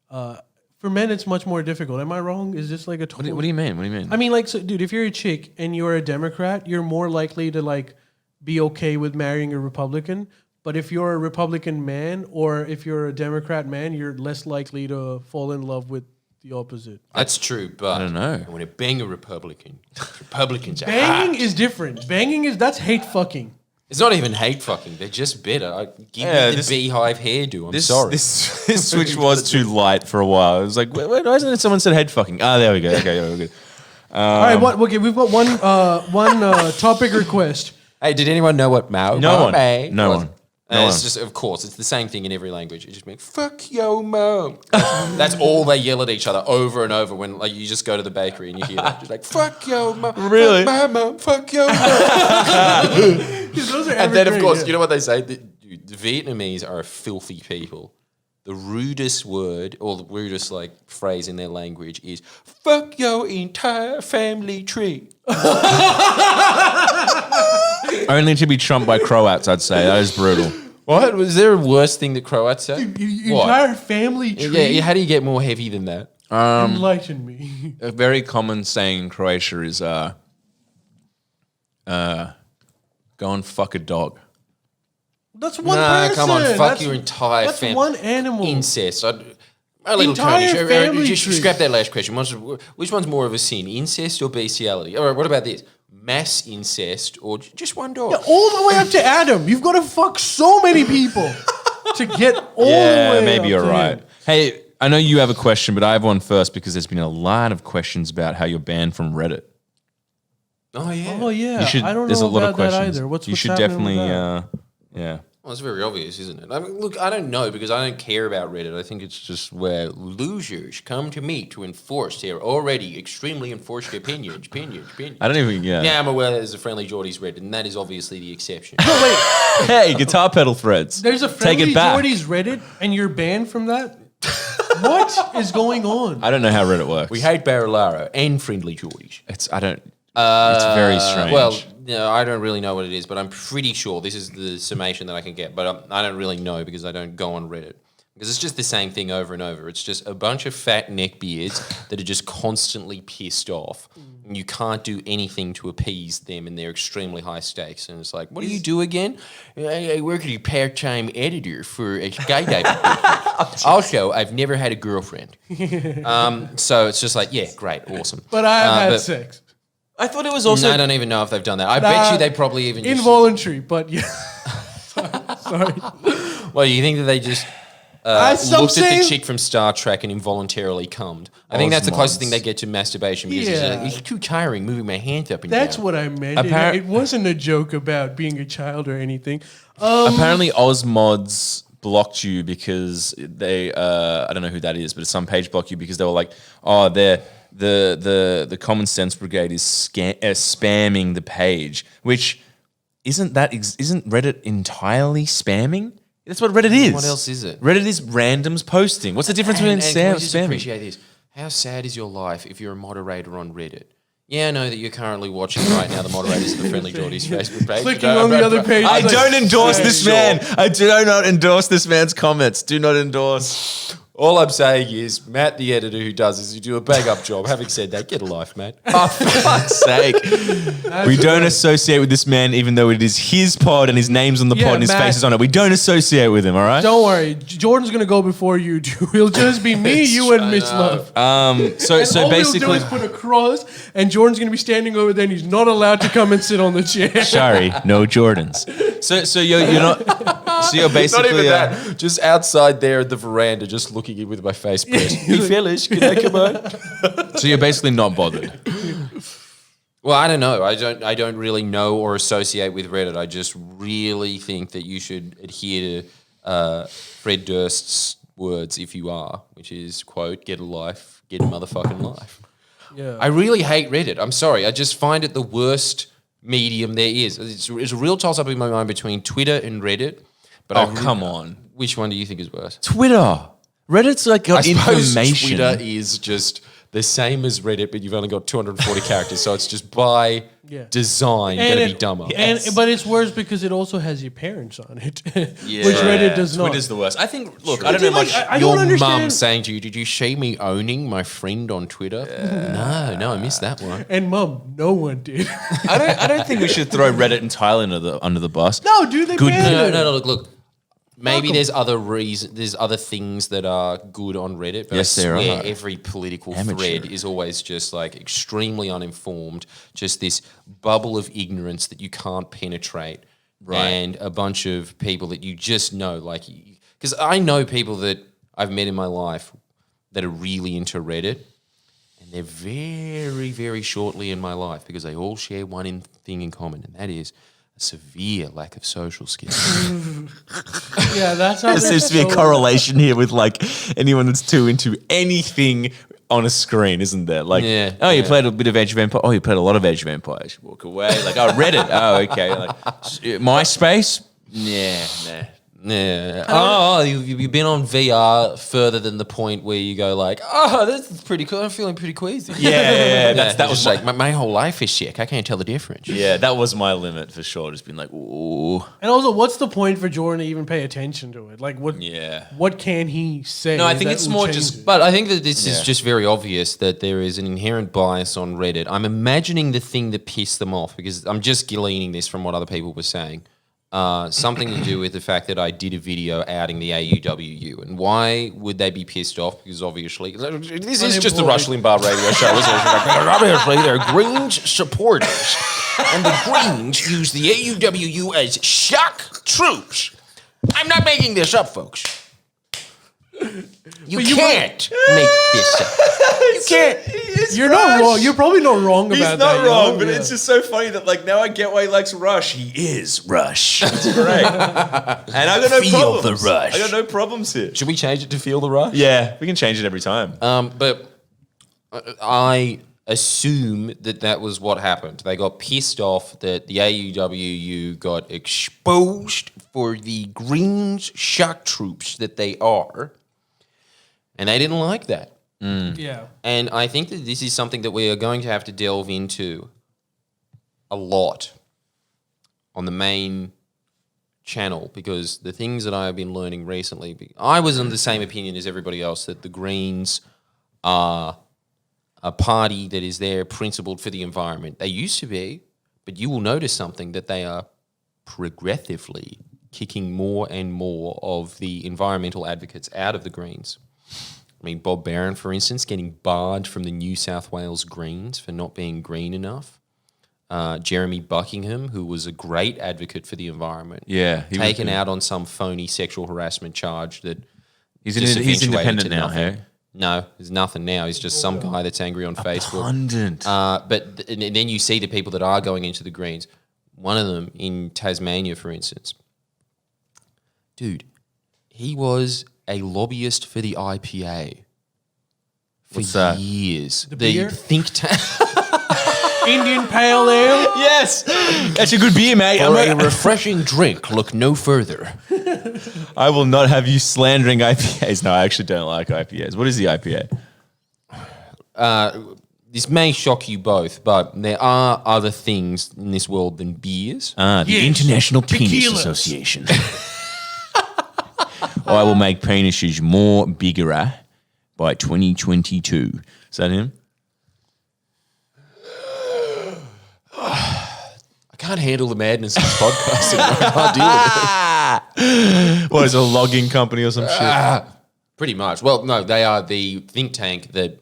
A: for men, it's much more difficult. Am I wrong? Is this like a total...
C: What do you mean? What do you mean?
A: I mean, like, so, dude, if you're a chick and you're a Democrat, you're more likely to like be okay with marrying a Republican. But if you're a Republican man or if you're a Democrat man, you're less likely to fall in love with the opposite.
G: That's true, but
C: I don't know.
G: When you bang a Republican, Republicans are
A: Banging
G: hot.
A: is different. That's hate fucking.
G: It's not even hate fucking. They're just better. Give
C: Yeah,
G: me the
C: this-
G: beehive hairdo. I'm sorry.
C: This switch was too light for a while. It was like, why isn't it someone said head fucking? Ah, there we go. Okay, yeah, we're good.
A: All right, okay, we've got one topic request.
G: Hey, did anyone know what Mao?
C: No
G: Mao
C: one.
G: May
C: No
G: was?
C: one. No
G: It's
C: one.
G: just, of course, it's the same thing in every language. It just means "fuck yo mom." That's all they yell at each other over and over when, like, you just go to the bakery and you hear that, just like "fuck yo mom."
C: Really?
G: Fuck my mom. Fuck yo mom.
A: Those are
G: And then, of
A: evergreen,
G: course,
A: yeah.
G: you know what they say? The Vietnamese are a filthy people. The rudest word or the rudest like phrase in their language is "fuck your entire family tree."
C: Only to be trumped by Croats, I'd say. That is brutal.
G: What? Was there a worse thing that Croats say?
A: Your
G: What?
A: entire family tree.
G: Yeah, how do you get more heavy than that?
A: Enlighten me.
C: A very common saying in Croatia is go and fuck a dog.
A: That's one
G: Nah,
A: person.
G: come on, fuck
A: That's-
G: your entire
A: That's
G: family.
A: one animal.
G: Incest. My little
A: Entire
G: Tony,
A: family
G: just
A: tree.
G: scrap that last question. Which one's more of a sin, incest or bestiality? All right, what about this? Mass incest or just one dog?
A: Yeah, all the way up to Adam. You've got to fuck so many people to get all the
C: Yeah,
A: way
C: maybe
A: up
C: you're
A: to
C: right.
A: him.
C: Hey, I know you have a question, but I have one first because there's been a lot of questions about how you're banned from Reddit.
G: Oh, yeah.
A: Oh yeah,
C: You should.
A: I don't
C: There's
A: know
C: a lot
A: about
C: of questions.
A: that either. What's
C: you should
A: happening with
C: definitely.
A: that?
C: Yeah.
G: Well, it's very obvious, isn't it? I mean, look, I don't know because I don't care about Reddit. I think it's just where losers come to me to enforce their already extremely enforced opinions.
C: I don't even. Yeah.
G: Now I'm aware there's a Friendlyjordies Reddit, and that is obviously the exception.
C: Hey, guitar pedal threads.
A: There's a
C: Take
A: Friendly
C: it back.
A: Jordies Reddit, and you're banned from that. What is going on?
C: I don't know how Reddit works.
G: We hate Barolaro and Friendlyjordies.
C: It's. I don't. It's very strange.
G: Well, no, I don't really know what it is, but I'm pretty sure this is the summation that I can get. But I don't really know because I don't go on Reddit. Because it's just the same thing over and over. It's just a bunch of fat neckbeards that are just constantly pissed off. And you can't do anything to appease them and their extremely high stakes. And it's like, what do you do again? I work as a part-time editor for a skydiving. Also, I've never had a girlfriend. So it's just like, yeah, great, awesome.
A: But I have had
G: but-
A: sex.
C: I thought it was also.
G: No, I don't even know if they've done that. I bet you they probably even just...
A: Involuntary, but yeah. Sorry.
G: Well, you think that they just looked at the chick from Star Trek and involuntarily cummed? I think that's the closest thing they get to masturbation because it's too tiring moving my hands up and down.
A: That's what I meant. It wasn't a joke about being a child or anything.
C: Apparently, Ozmods blocked you because they I don't know who that is, but some page blocked you because they were like, oh, the Common Sense Brigade is spamming the page, which isn't Reddit entirely spamming? That's what Reddit is.
G: What else is it?
C: Reddit is randoms posting. What's the difference between
G: can we just
C: spamming?
G: appreciate this? How sad is your life if you're a moderator on Reddit? Yeah, I know that you're currently watching right now the moderators of the Friendlyjordies Facebook page.
A: Clicking on the other page.
C: I don't endorse this man. I do not endorse this man's comments. Do not endorse.
G: All I'm saying is, Matt, the editor who does this, you do a bang up job. Having said that, get a life, mate.
C: Oh, for fuck's sake. We don't associate with this man, even though it is his pod and his name's on the pod and his face is on it. We don't associate with him, all right?
A: Don't worry. Jordan's going to go before you do. It'll just be me, you, and Mitch Love.
C: So
A: all
C: basically...
A: we'll do is put a cross, and Jordan's going to be standing over there, and he's not allowed to come and sit on the chair.
C: Sorry, no Jordans. So you're not... So you're basically...
G: Not even that. Just outside there at the veranda, just looking in with my face pressed. Hey, fellas, can I come on?
C: So you're basically not bothered.
G: Well, I don't know. I don't really know or associate with Reddit. I just really think that you should adhere to Fred Durst's words if you are, which is, quote, get a life, get a motherfucking life.
A: Yeah.
G: I really hate Reddit. I'm sorry. I just find it the worst medium there is. It's a real toss-up in my mind between Twitter and Reddit. But
C: come on.
G: Which one do you think is worse?
C: Twitter. Reddit's like got
G: I suppose
C: information.
G: Twitter is just the same as Reddit, but you've only got 240 characters, so it's just by design going to be dumber.
A: But it's worse because it also has your parents on it, which Reddit does not.
C: Twitter's the worst. I think, look,
G: Sure.
C: I don't know much.
A: I don't
G: Your
A: understand.
G: mum saying to you, did you see me owning my friend on Twitter? No, I missed that one.
A: And Mum, no one did.
C: I don't think we should throw Reddit entirely under the bus.
A: No, dude, they banned it.
G: No, look. Maybe there's other there's other things that are good on Reddit, but
C: Yes,
G: I
C: there
G: swear
C: are.
G: every political
C: Amateur.
G: thread is always just like extremely uninformed, just this bubble of ignorance that you can't penetrate, and a bunch of people that you just know, like, because I know people that I've met in my life that are really into Reddit, and they're very, very shortly in my life because they all share one thing in common, and that is a severe lack of social skills.
A: Yeah, that's how
C: There seems to be a correlation here with like anyone that's too into anything on a screen, isn't there? Like, you played a bit of Age of Empires. Oh, you played a lot of Age of Empires. Walk away. Like, oh, Reddit. Oh, okay. Like, MySpace? Nah.
G: Yeah. Oh, you've been on VR further than the point where you go like, oh, this is pretty cool. I'm feeling pretty queasy.
C: Yeah.
G: That was like my whole life is sick. I can't tell the difference.
C: Yeah, that was my limit for sure. Just been like, ooh.
A: And also, what's the point for Jordan to even pay attention to it? Like, what can he say?
C: No, I think
A: that
C: it's
A: will
C: more
A: change
C: just-
A: it?
G: But I think that this is just very obvious that there is an inherent bias on Reddit. I'm imagining the thing that pissed them off because I'm just gleaning this from what other people were saying. Something to do with the fact that I did a video outing the AEWU. And why would they be pissed off? Because obviously, this is just the Rush Limbaugh radio show, isn't it? Obviously, they're Greens supporters. And the Greens use the AEWU as shock troops. I'm not making this up, folks. You can't make this up. You can't.
A: You're not wrong. You're probably not wrong about that.
C: He's not
A: you know?
C: wrong, but
A: Yeah.
C: it's just so funny that like now I get why he likes Rush. He is Rush. That's great. And I got no
G: Feel
C: problems.
G: the rush.
C: I got no problems here.
G: Should we change it to Feel the Rush?
C: Yeah, we can change it every time.
G: But I assume that was what happened. They got pissed off that the AEWU got exposed for the Greens shock troops that they are, and they didn't like that.
A: Yeah.
G: And I think that this is something that we are going to have to delve into a lot on the main channel, because the things that I have been learning recently, I was in the same opinion as everybody else that the Greens are a party that is there principled for the environment. They used to be, but you will notice something, that they are progressively kicking more and more of the environmental advocates out of the Greens. I mean, Bob Barron, for instance, getting barred from the New South Wales Greens for not being green enough. Jeremy Buckingham, who was a great advocate for the environment.
C: Yeah, he was
G: taken
C: good.
G: out on some phony sexual harassment charge that
C: He's
G: just eventuated
C: independent
G: to
C: now,
G: nothing.
C: hey?
G: No, there's nothing now. He's just some guy that's angry on Facebook.
C: Pundit.
G: And then you see the people that are going into the Greens. One of them in Tasmania, for instance. Dude, he was a lobbyist for the IPA for
C: What's that?
G: years. The
A: beer?
G: think tank.
A: Indian Pale Ale.
C: Yes, that's a good beer, mate.
G: For a refreshing drink, look no further.
C: I will not have you slandering IPAs. No, I actually don't like IPAs. What is the IPA?
G: This may shock you both, but there are other things in this world than beers.
C: The
A: Yes.
C: International Penis
A: Tequilas.
C: Association. I will make penises more bigger by 2022. Is that him?
G: I can't handle the madness of this podcast. I can't deal with it.
C: What is it, a logging company or some shit?
G: Pretty much. Well, no, they are the think tank that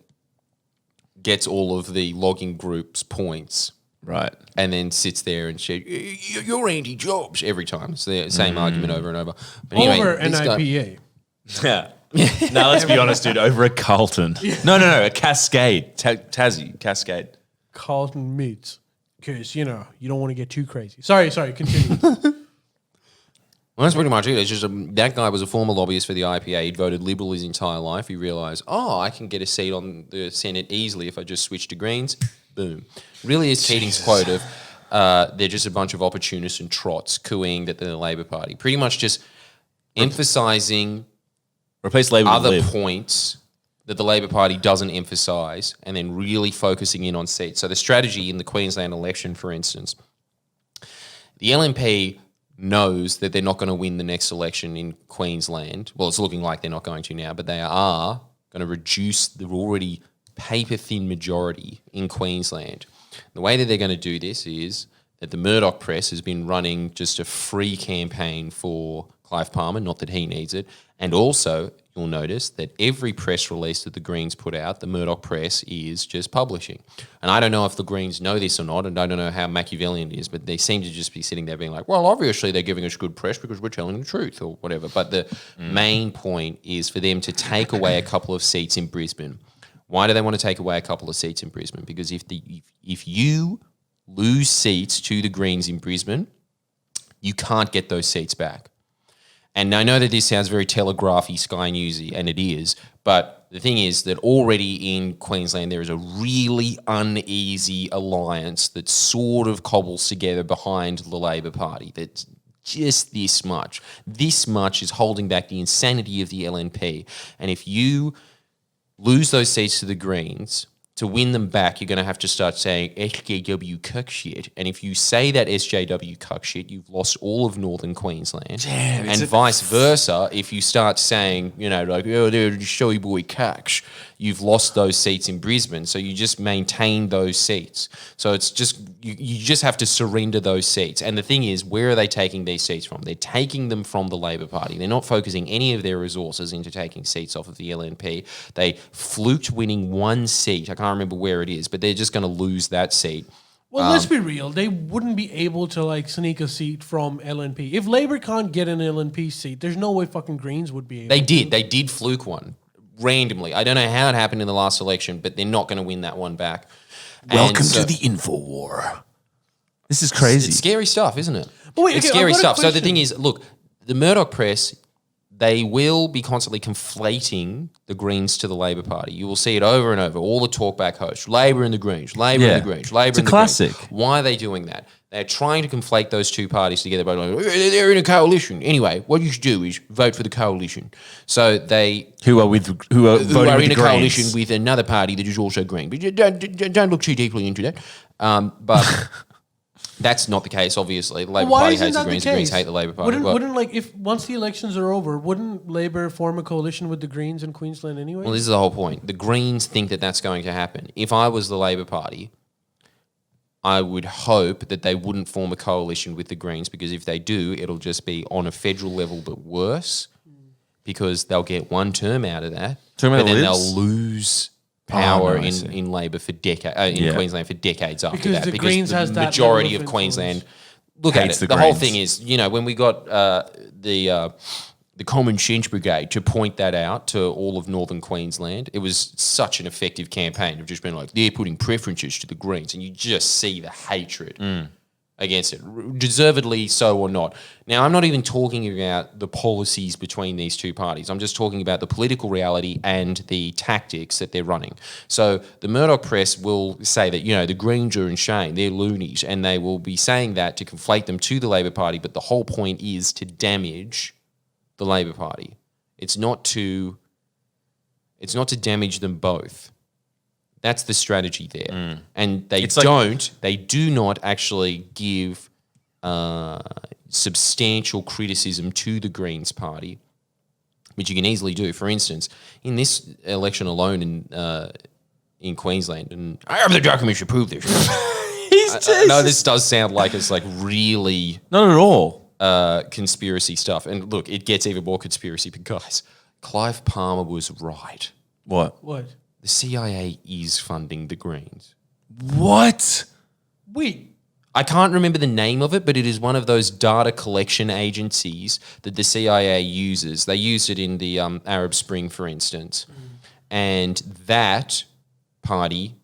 G: gets all of the logging group's points
C: Right.
G: and then sits there and says, "You're anti-jobs" every time. It's the same argument over and over. But anyway,
A: Over an
G: this guy-
A: IPA.
C: Yeah. Now let's be honest, dude. Over a Carlton. No, a Cascade. Tassie. Cascade.
A: Carlton meats. Because, you don't want to get too crazy. Sorry, continue.
G: Well, that's pretty much it. It's just that guy was a former lobbyist for the IPA. He'd voted Liberal his entire life. He realised, I can get a seat on the Senate easily if I just switch to Greens. Boom. Really is Keating's quote of, they're just a bunch of opportunists and trots cooing that they're the Labor Party. Pretty much just emphasising
C: Replace Labor with
G: other
C: Lib.
G: points that the Labor Party doesn't emphasise and then really focusing in on seats. So the strategy in the Queensland election, for instance, the LNP knows that they're not going to win the next election in Queensland. Well, it's looking like they're not going to now, but they are going to reduce the already paper-thin majority in Queensland. The way that they're going to do this is that the Murdoch press has been running just a free campaign for Clive Palmer, not that he needs it, and also you'll notice that every press release that the Greens put out, the Murdoch press is just publishing. And I don't know if the Greens know this or not, and I don't know how Machiavellian it is, but they seem to just be sitting there being like, well, obviously they're giving us good press because we're telling the truth or whatever. But the main point is for them to take away a couple of seats in Brisbane. Why do they want to take away a couple of seats in Brisbane? Because if you lose seats to the Greens in Brisbane, you can't get those seats back. And I know that this sounds very telegraphy, Sky Newsy, and it is, but the thing is that already in Queensland there is a really uneasy alliance that sort of cobbles together behind the Labor Party. That's just this much. This much is holding back the insanity of the LNP. And if you lose those seats to the Greens, to win them back, you're going to have to start saying SJW cuck shit. And if you say that SJW cuck shit, you've lost all of northern Queensland.
C: Damn,
G: and vice versa, if you start saying, like, oh, they're showy boy cucks, you've lost those seats in Brisbane. So you just maintain those seats. So it's just, you just have to surrender those seats. And the thing is, where are they taking these seats from? They're taking them from the Labor Party. They're not focusing any of their resources into taking seats off of the LNP. They fluked winning one seat. I can't remember where it is, but they're just going to lose that seat.
A: Well, let's be real. They wouldn't be able to sneak a seat from LNP. If Labor can't get an LNP seat, there's no way fucking Greens would be able to.
G: They did fluke one randomly. I don't know how it happened in the last election, but they're not going to win that one back.
C: Welcome to the info war. This is crazy.
G: It's scary stuff, isn't it?
A: But wait,
G: It's
A: okay,
G: scary
A: I've got a
G: stuff. So the
A: question.
G: thing is, look, the Murdoch press, they will be constantly conflating the Greens to the Labor Party. You will see it over and over. All the talkback hosts, Labor and the Greens, Labor and the Greens, Labor
C: It's a
G: and the
C: classic.
G: Greens. Why are they doing that? They're trying to conflate those two parties together by like, they're in a coalition. Anyway, what you should do is vote for the coalition. So they
C: Who are voting
G: who are
C: with
G: in
C: the
G: a
C: Greens.
G: coalition with another party that is also green. But you don't look too deeply into that. But that's not the case, obviously. The Labor
A: Why
G: Party
A: isn't
G: hates the
A: that
G: Greens,
A: the
G: the Greens
A: case?
G: hate the Labor Party.
A: Wouldn't if once the elections are over, wouldn't Labor form a coalition with the Greens in Queensland anyway?
G: Well, this is the whole point. The Greens think that that's going to happen. If I was the Labor Party, I would hope that they wouldn't form a coalition with the Greens, because if they do, it'll just be on a federal level but worse, because they'll get one term out of that,
C: Term out
G: but
C: of
G: then
C: Libs?
G: they'll lose power
C: I see.
G: in Labor for Queensland for decades after
A: Because
G: that.
A: the Greens
G: the
A: has that
G: majority
A: level
G: of
A: of
G: Queensland
A: influence.
G: look at
C: Hates
G: it.
C: the
G: The whole
C: Greens.
G: thing is, when we got the Common Sense Brigade to point that out to all of northern Queensland, it was such an effective campaign of just being like, they're putting preferences to the Greens, and you just see the hatred against it, deservedly so or not. Now, I'm not even talking about the policies between these two parties. I'm just talking about the political reality and the tactics that they're running. So the Murdoch press will say that, the Greens are insane, they're loonies, and they will be saying that to conflate them to the Labor Party, but the whole point is to damage the Labor Party. It's not to damage them both. That's the strategy there. And they do not actually give substantial criticism to the Greens Party, which you can easily do. For instance, in this election alone in Queensland, and I have the documents to prove this. I know this does sound like it's like really
C: Not at all.
G: conspiracy stuff. And look, it gets even more conspiracy, but guys, Clive Palmer was right.
C: What?
A: What?
G: The CIA is funding the Greens.
C: What?
A: Wait.
G: I can't remember the name of it, but it is one of those data collection agencies that the CIA uses. They used it in the Arab Spring, for instance. And that party,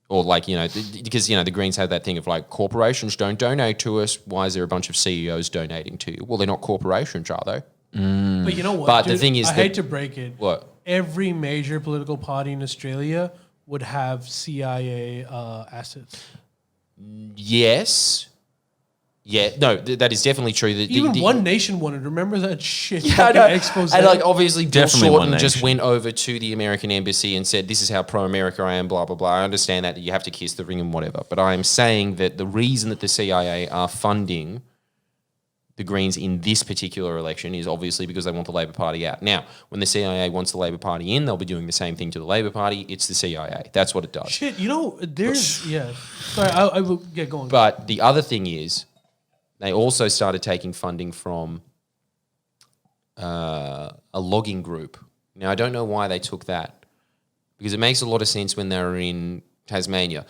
G: or because, the Greens have that thing of like, corporations don't donate to us. Why is there a bunch of CEOs donating to you? Well, they're not corporations, are they?
A: But you know what?
G: But the
A: dude?
G: thing is
A: I
G: that-
A: hate to break it.
G: What?
A: Every major political party in Australia would have CIA assets.
G: Yes. Yeah, no, that is definitely true.
A: Even One Nation wanted. Remember that shit?
G: I
A: fucking
G: know.
A: expose.
G: And obviously Bill
C: Definitely
G: Shorten
C: One
G: just
C: Nation.
G: went over to the American embassy and said, this is how pro-America I am, blah, blah, blah. I understand that you have to kiss the ring and whatever. But I am saying that the reason that the CIA are funding the Greens in this particular election is obviously because they want the Labor Party out. Now, when the CIA wants the Labor Party in, they'll be doing the same thing to the Labor Party. It's the CIA. That's what it does.
A: Shit, there's yeah. Sorry, I will get going.
G: But the other thing is, they also started taking funding from a logging group. Now, I don't know why they took that, because it makes a lot of sense when they were in Tasmania.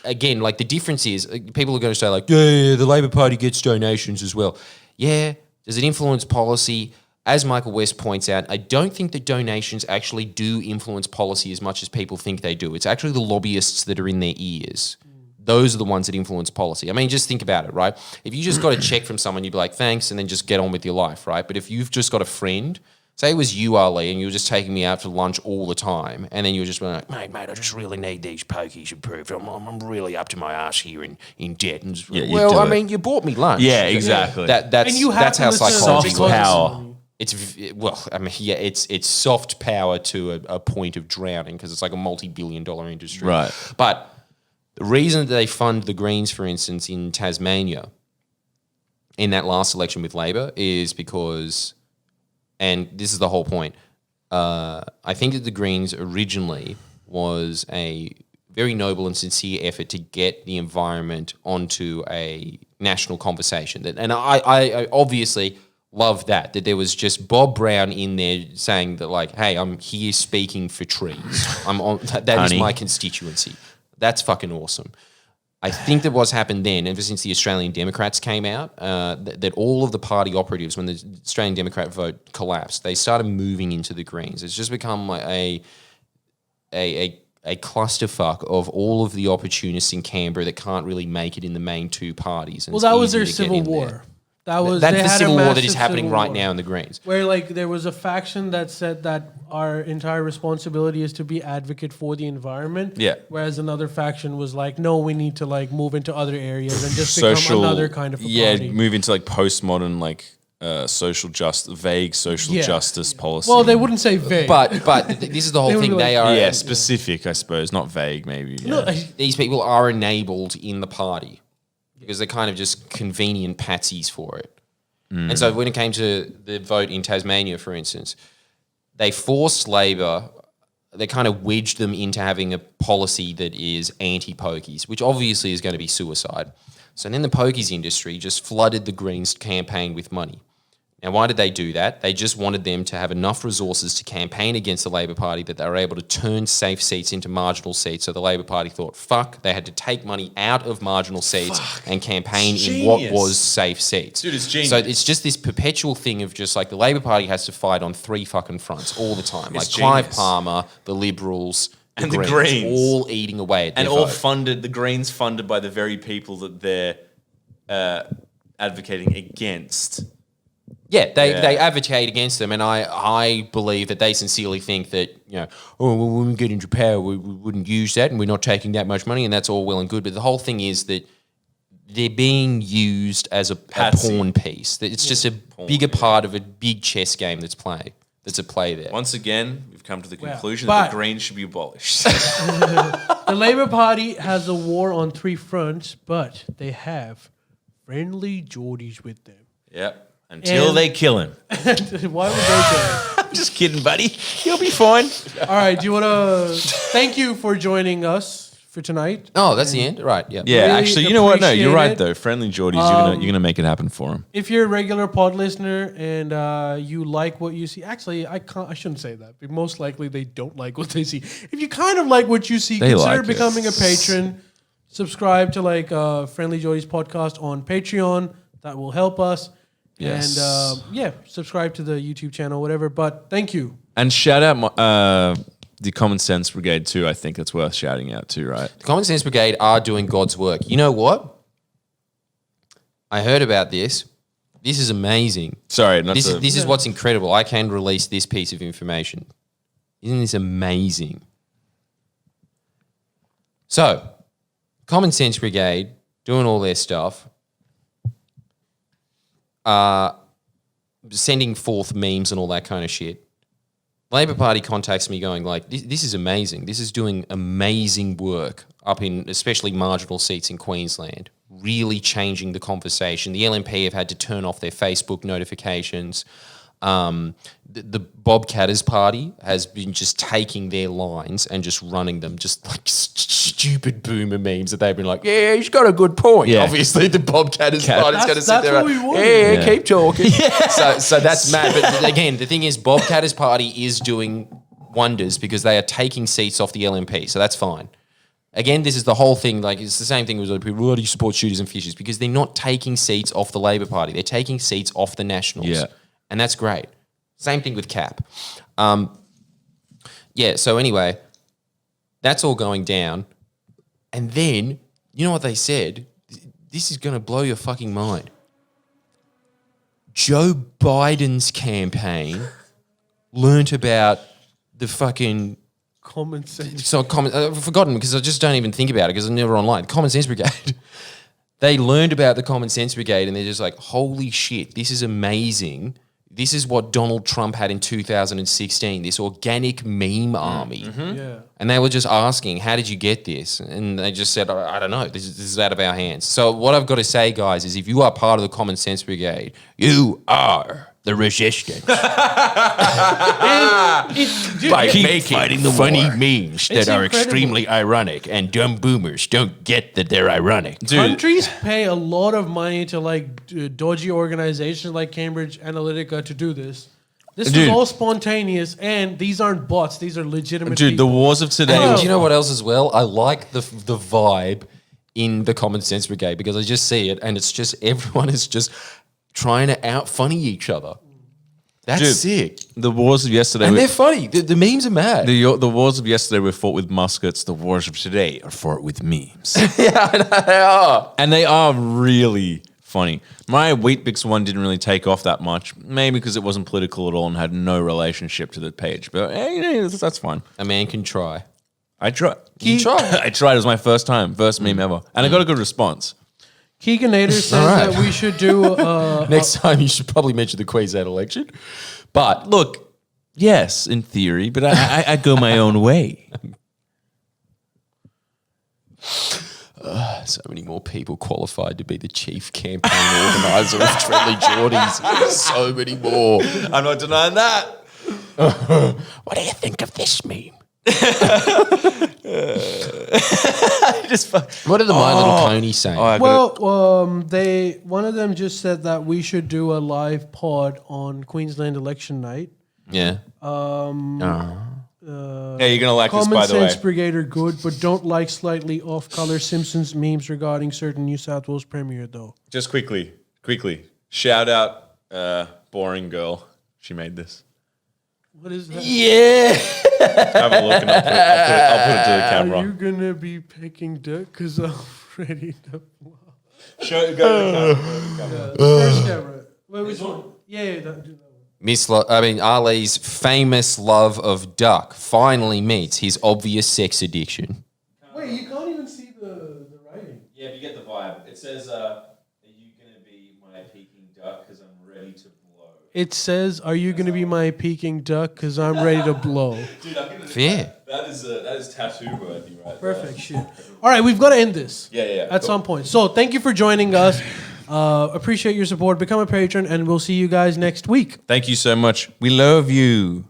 G: Again, like the difference is, people are going to say like, yeah, the Labor Party gets donations as well. Yeah, does it influence policy? As Michael West points out, I don't think that donations actually do influence policy as much as people think they do. It's actually the lobbyists that are in their ears. Those are the ones that influence policy. I mean, just think about it, right? If you just got a check from someone, you'd be like, thanks, and then just get on with your life, right? But if you've just got a friend, say it was you, Ali, and you were just taking me out for lunch all the time, and then you were just like, mate, I just really need these pokies improved. I'm really up to my ass here in debt. And
C: Yeah, you
G: well,
C: do
G: I
C: it.
G: mean, you bought me lunch.
C: Yeah, exactly.
G: That's
A: and you have
G: that's
A: to
G: how
A: listen to
G: psychology
C: soft
A: because-
C: power.
G: It's soft power to a point of drowning, because it's like a multi-billion-dollar industry.
C: Right.
G: But the reason that they fund the Greens, for instance, in Tasmania, in that last election with Labor, is because, and this is the whole point, I think that the Greens originally was a very noble and sincere effort to get the environment onto a national conversation. And I obviously love that there was just Bob Brown in there saying that, like, hey, I'm here speaking for trees. That is
C: Honey.
G: my constituency. That's fucking awesome. I think that what's happened then, ever since the Australian Democrats came out, that all of the party operatives, when the Australian Democrat vote collapsed, they started moving into the Greens. It's just become like a clusterfuck of all of the opportunists in Canberra that can't really make it in the main two parties. And
A: well,
G: it's
A: that was
G: easy
A: their
G: to get
A: civil
G: in there.
A: war. That's
G: That's the civil war that is happening right now in the Greens.
A: Where like there was a faction that said that our entire responsibility is to be advocate for the environment.
C: Yeah.
A: Whereas another faction was like, no, we need to like move into other areas and just become another kind of a party.
C: move into like postmodern, like vague social
A: Yeah.
C: justice policy.
A: Well, they wouldn't say vague.
G: But this is the whole
A: They would
G: thing.
A: be
G: They
A: like-
G: are
C: specific, I suppose, not vague. Maybe.
A: No,
C: Yeah.
G: these people are enabled in the party because they're kind of just convenient patsies for it. And so when it came to the vote in Tasmania, for instance, they forced Labor, they kind of wedged them into having a policy that is anti-pokies, which obviously is going to be suicide. So then the pokies industry just flooded the Greens campaign with money. Now, why did they do that? They just wanted them to have enough resources to campaign against the Labor Party that they were able to turn safe seats into marginal seats. So the Labor Party thought, fuck, they had to take money out of marginal seats and campaign in what was safe seats.
C: Dude, it's genius.
G: So it's just this perpetual thing of just like the Labor Party has to fight on 3 fucking fronts all the time. Like Clive
C: genius.
G: Palmer, the Liberals,
C: And the Greens.
G: all eating away at their
C: And all
G: vote.
C: funded, the Greens funded by the very people that they're advocating against.
G: Yeah, they advocate against them, and I believe that they sincerely think that, when we get into power, we wouldn't use that, and we're not taking that much money, and that's all well and good. But the whole thing is that they're being used as a pawn piece. That it's just a bigger part of a big chess game that's at play there.
C: Once again, we've come to the conclusion
A: But-
C: that the Greens should be abolished.
A: The Labour Party has a war on 3 fronts, but they have Friendlyjordies with them.
C: Yep. Until
A: And-
C: they kill him.
A: Why would they do
C: I'm just kidding, buddy. You'll be fine.
A: that? All right, do you want to... Thank you for joining us for tonight.
G: Oh, that's the end? Right, yeah.
C: Yeah,
A: Really
C: actually, you know what? No, you're right,
A: appreciate it.
C: though. Friendlyjordies, you're gonna make it happen for him.
A: If you're a regular pod listener and you like what you see... Actually, I shouldn't say that. But most likely, they don't like what they see. If you kind of like what you see,
C: They
A: consider
C: like it.
A: becoming a patron. Subscribe to Friendlyjordies podcast on Patreon. That will help us.
C: Yes.
A: And subscribe to the YouTube channel, whatever. But thank you.
C: And shout out the Common Sense Brigade, too. I think that's worth shouting out, too, right?
G: The Common Sense Brigade are doing God's work. You know what? I heard about this. This is amazing.
C: Sorry,
G: This is what's incredible. I can release this piece of information. Isn't this amazing? So, Common Sense Brigade doing all their stuff, sending forth memes and all that kind of shit. Labor Party contacts me going like, this is amazing. This is doing amazing work up in especially marginal seats in Queensland, really changing the conversation. The LNP have had to turn off their Facebook notifications. The Bob Katter's party has been just taking their lines and just running them, just like stupid boomer memes that they've been like, yeah, he's got a good point.
C: Yeah.
G: Obviously, the Bob Katter's party's going to sit
A: That's
G: there
A: what
G: and,
A: we wanted.
G: yeah, keep talking. So that's mad. But again, the thing is, Bob Katter's party is doing wonders because they are taking seats off the LNP, so that's fine. Again, this is the whole thing. Like, it's the same thing with people. Why do you support shooters and fishers? Because they're not taking seats off the Labor Party. They're taking seats off the Nationals.
C: Yeah.
G: And that's great. Same thing with Cap. So anyway, that's all going down. And then, you know what they said? This is going to blow your fucking mind. Joe Biden's campaign learnt about the fucking...
A: Common sense.
G: So I've forgotten because I just don't even think about it because I'm never online. Common Sense Brigade. They learned about the Common Sense Brigade and they're just like, holy shit, this is amazing. This is what Donald Trump had in 2016, this organic meme army.
A: Yeah.
G: And they were just asking, how did you get this? And they just said, I don't know, this is out of our hands. So what I've got to say, guys, is if you are part of the Common Sense Brigade, you are the resistance. By making funny memes that are
A: incredible.
G: extremely ironic and dumb boomers don't get that they're ironic.
A: Countries pay a lot of money to dodgy organizations like Cambridge Analytica to do this. This
C: Dude.
A: was all spontaneous, and these aren't bots. These are legitimate
C: Dude, the
A: people.
C: wars of today.
G: And do you know what else as well? I like the vibe in the Common Sense Brigade because I just see it and it's just everyone is just trying to out funny each other. That's
C: Dude,
G: sick.
C: The wars of yesterday.
G: And they're funny. The memes are mad.
C: The wars of yesterday were fought with muskets. The wars of today are fought with memes.
G: Yeah, I know they are.
C: And they are really funny. My Wheatbix one didn't really take off that much, maybe because it wasn't political at all and had no relationship to the page. But that's fine.
G: A man can try.
C: I tried.
G: You tried.
C: I tried. It was my first meme ever, and I got a good response.
A: Keeganator says
G: right.
A: that we should do...
G: Next time you should probably mention the Queensland election. But
C: Look, yes, in theory, but I go my own way.
G: so many more people qualified to be the chief campaign organizer of Friendlyjordies. So many more.
C: I'm not denying that.
G: What do you think of this meme? What did the My Little Pony say?
A: One of them just said that we should do a live pod on Queensland election night.
G: Yeah.
C: Yeah, you're gonna like this,
A: Common
C: by the way.
A: Sense Brigade are good, but don't like slightly off-color Simpsons memes regarding certain New South Wales Premier, though.
C: Just quickly. Shout out, boring girl. She made this.
A: What is that?
C: Yeah. Have a look, and I'll put it to the camera.
A: Are you gonna be picking dick? Cause I'm ready to.
C: Go to the camera.
A: First camera. Wait, which one? Yeah, do that one.
G: Ali's famous love of duck finally meets his obvious sex addiction.
A: Wait, you can't even see the writing.
C: Yeah, if you get the vibe, it says, "Are you gonna be my peking duck? Because I'm ready to blow."
A: It says, "Are you gonna be my peking duck? Cause I'm ready to blow."
C: Dude, I'm gonna.
G: Fair.
C: That is tattoo worthy, right?
A: Perfect shit. All right, we've got to end this.
C: Yeah.
A: At some point. So thank you for joining us. Appreciate your support. Become a patron, and we'll see you guys next week.
C: Thank you so much. We love you.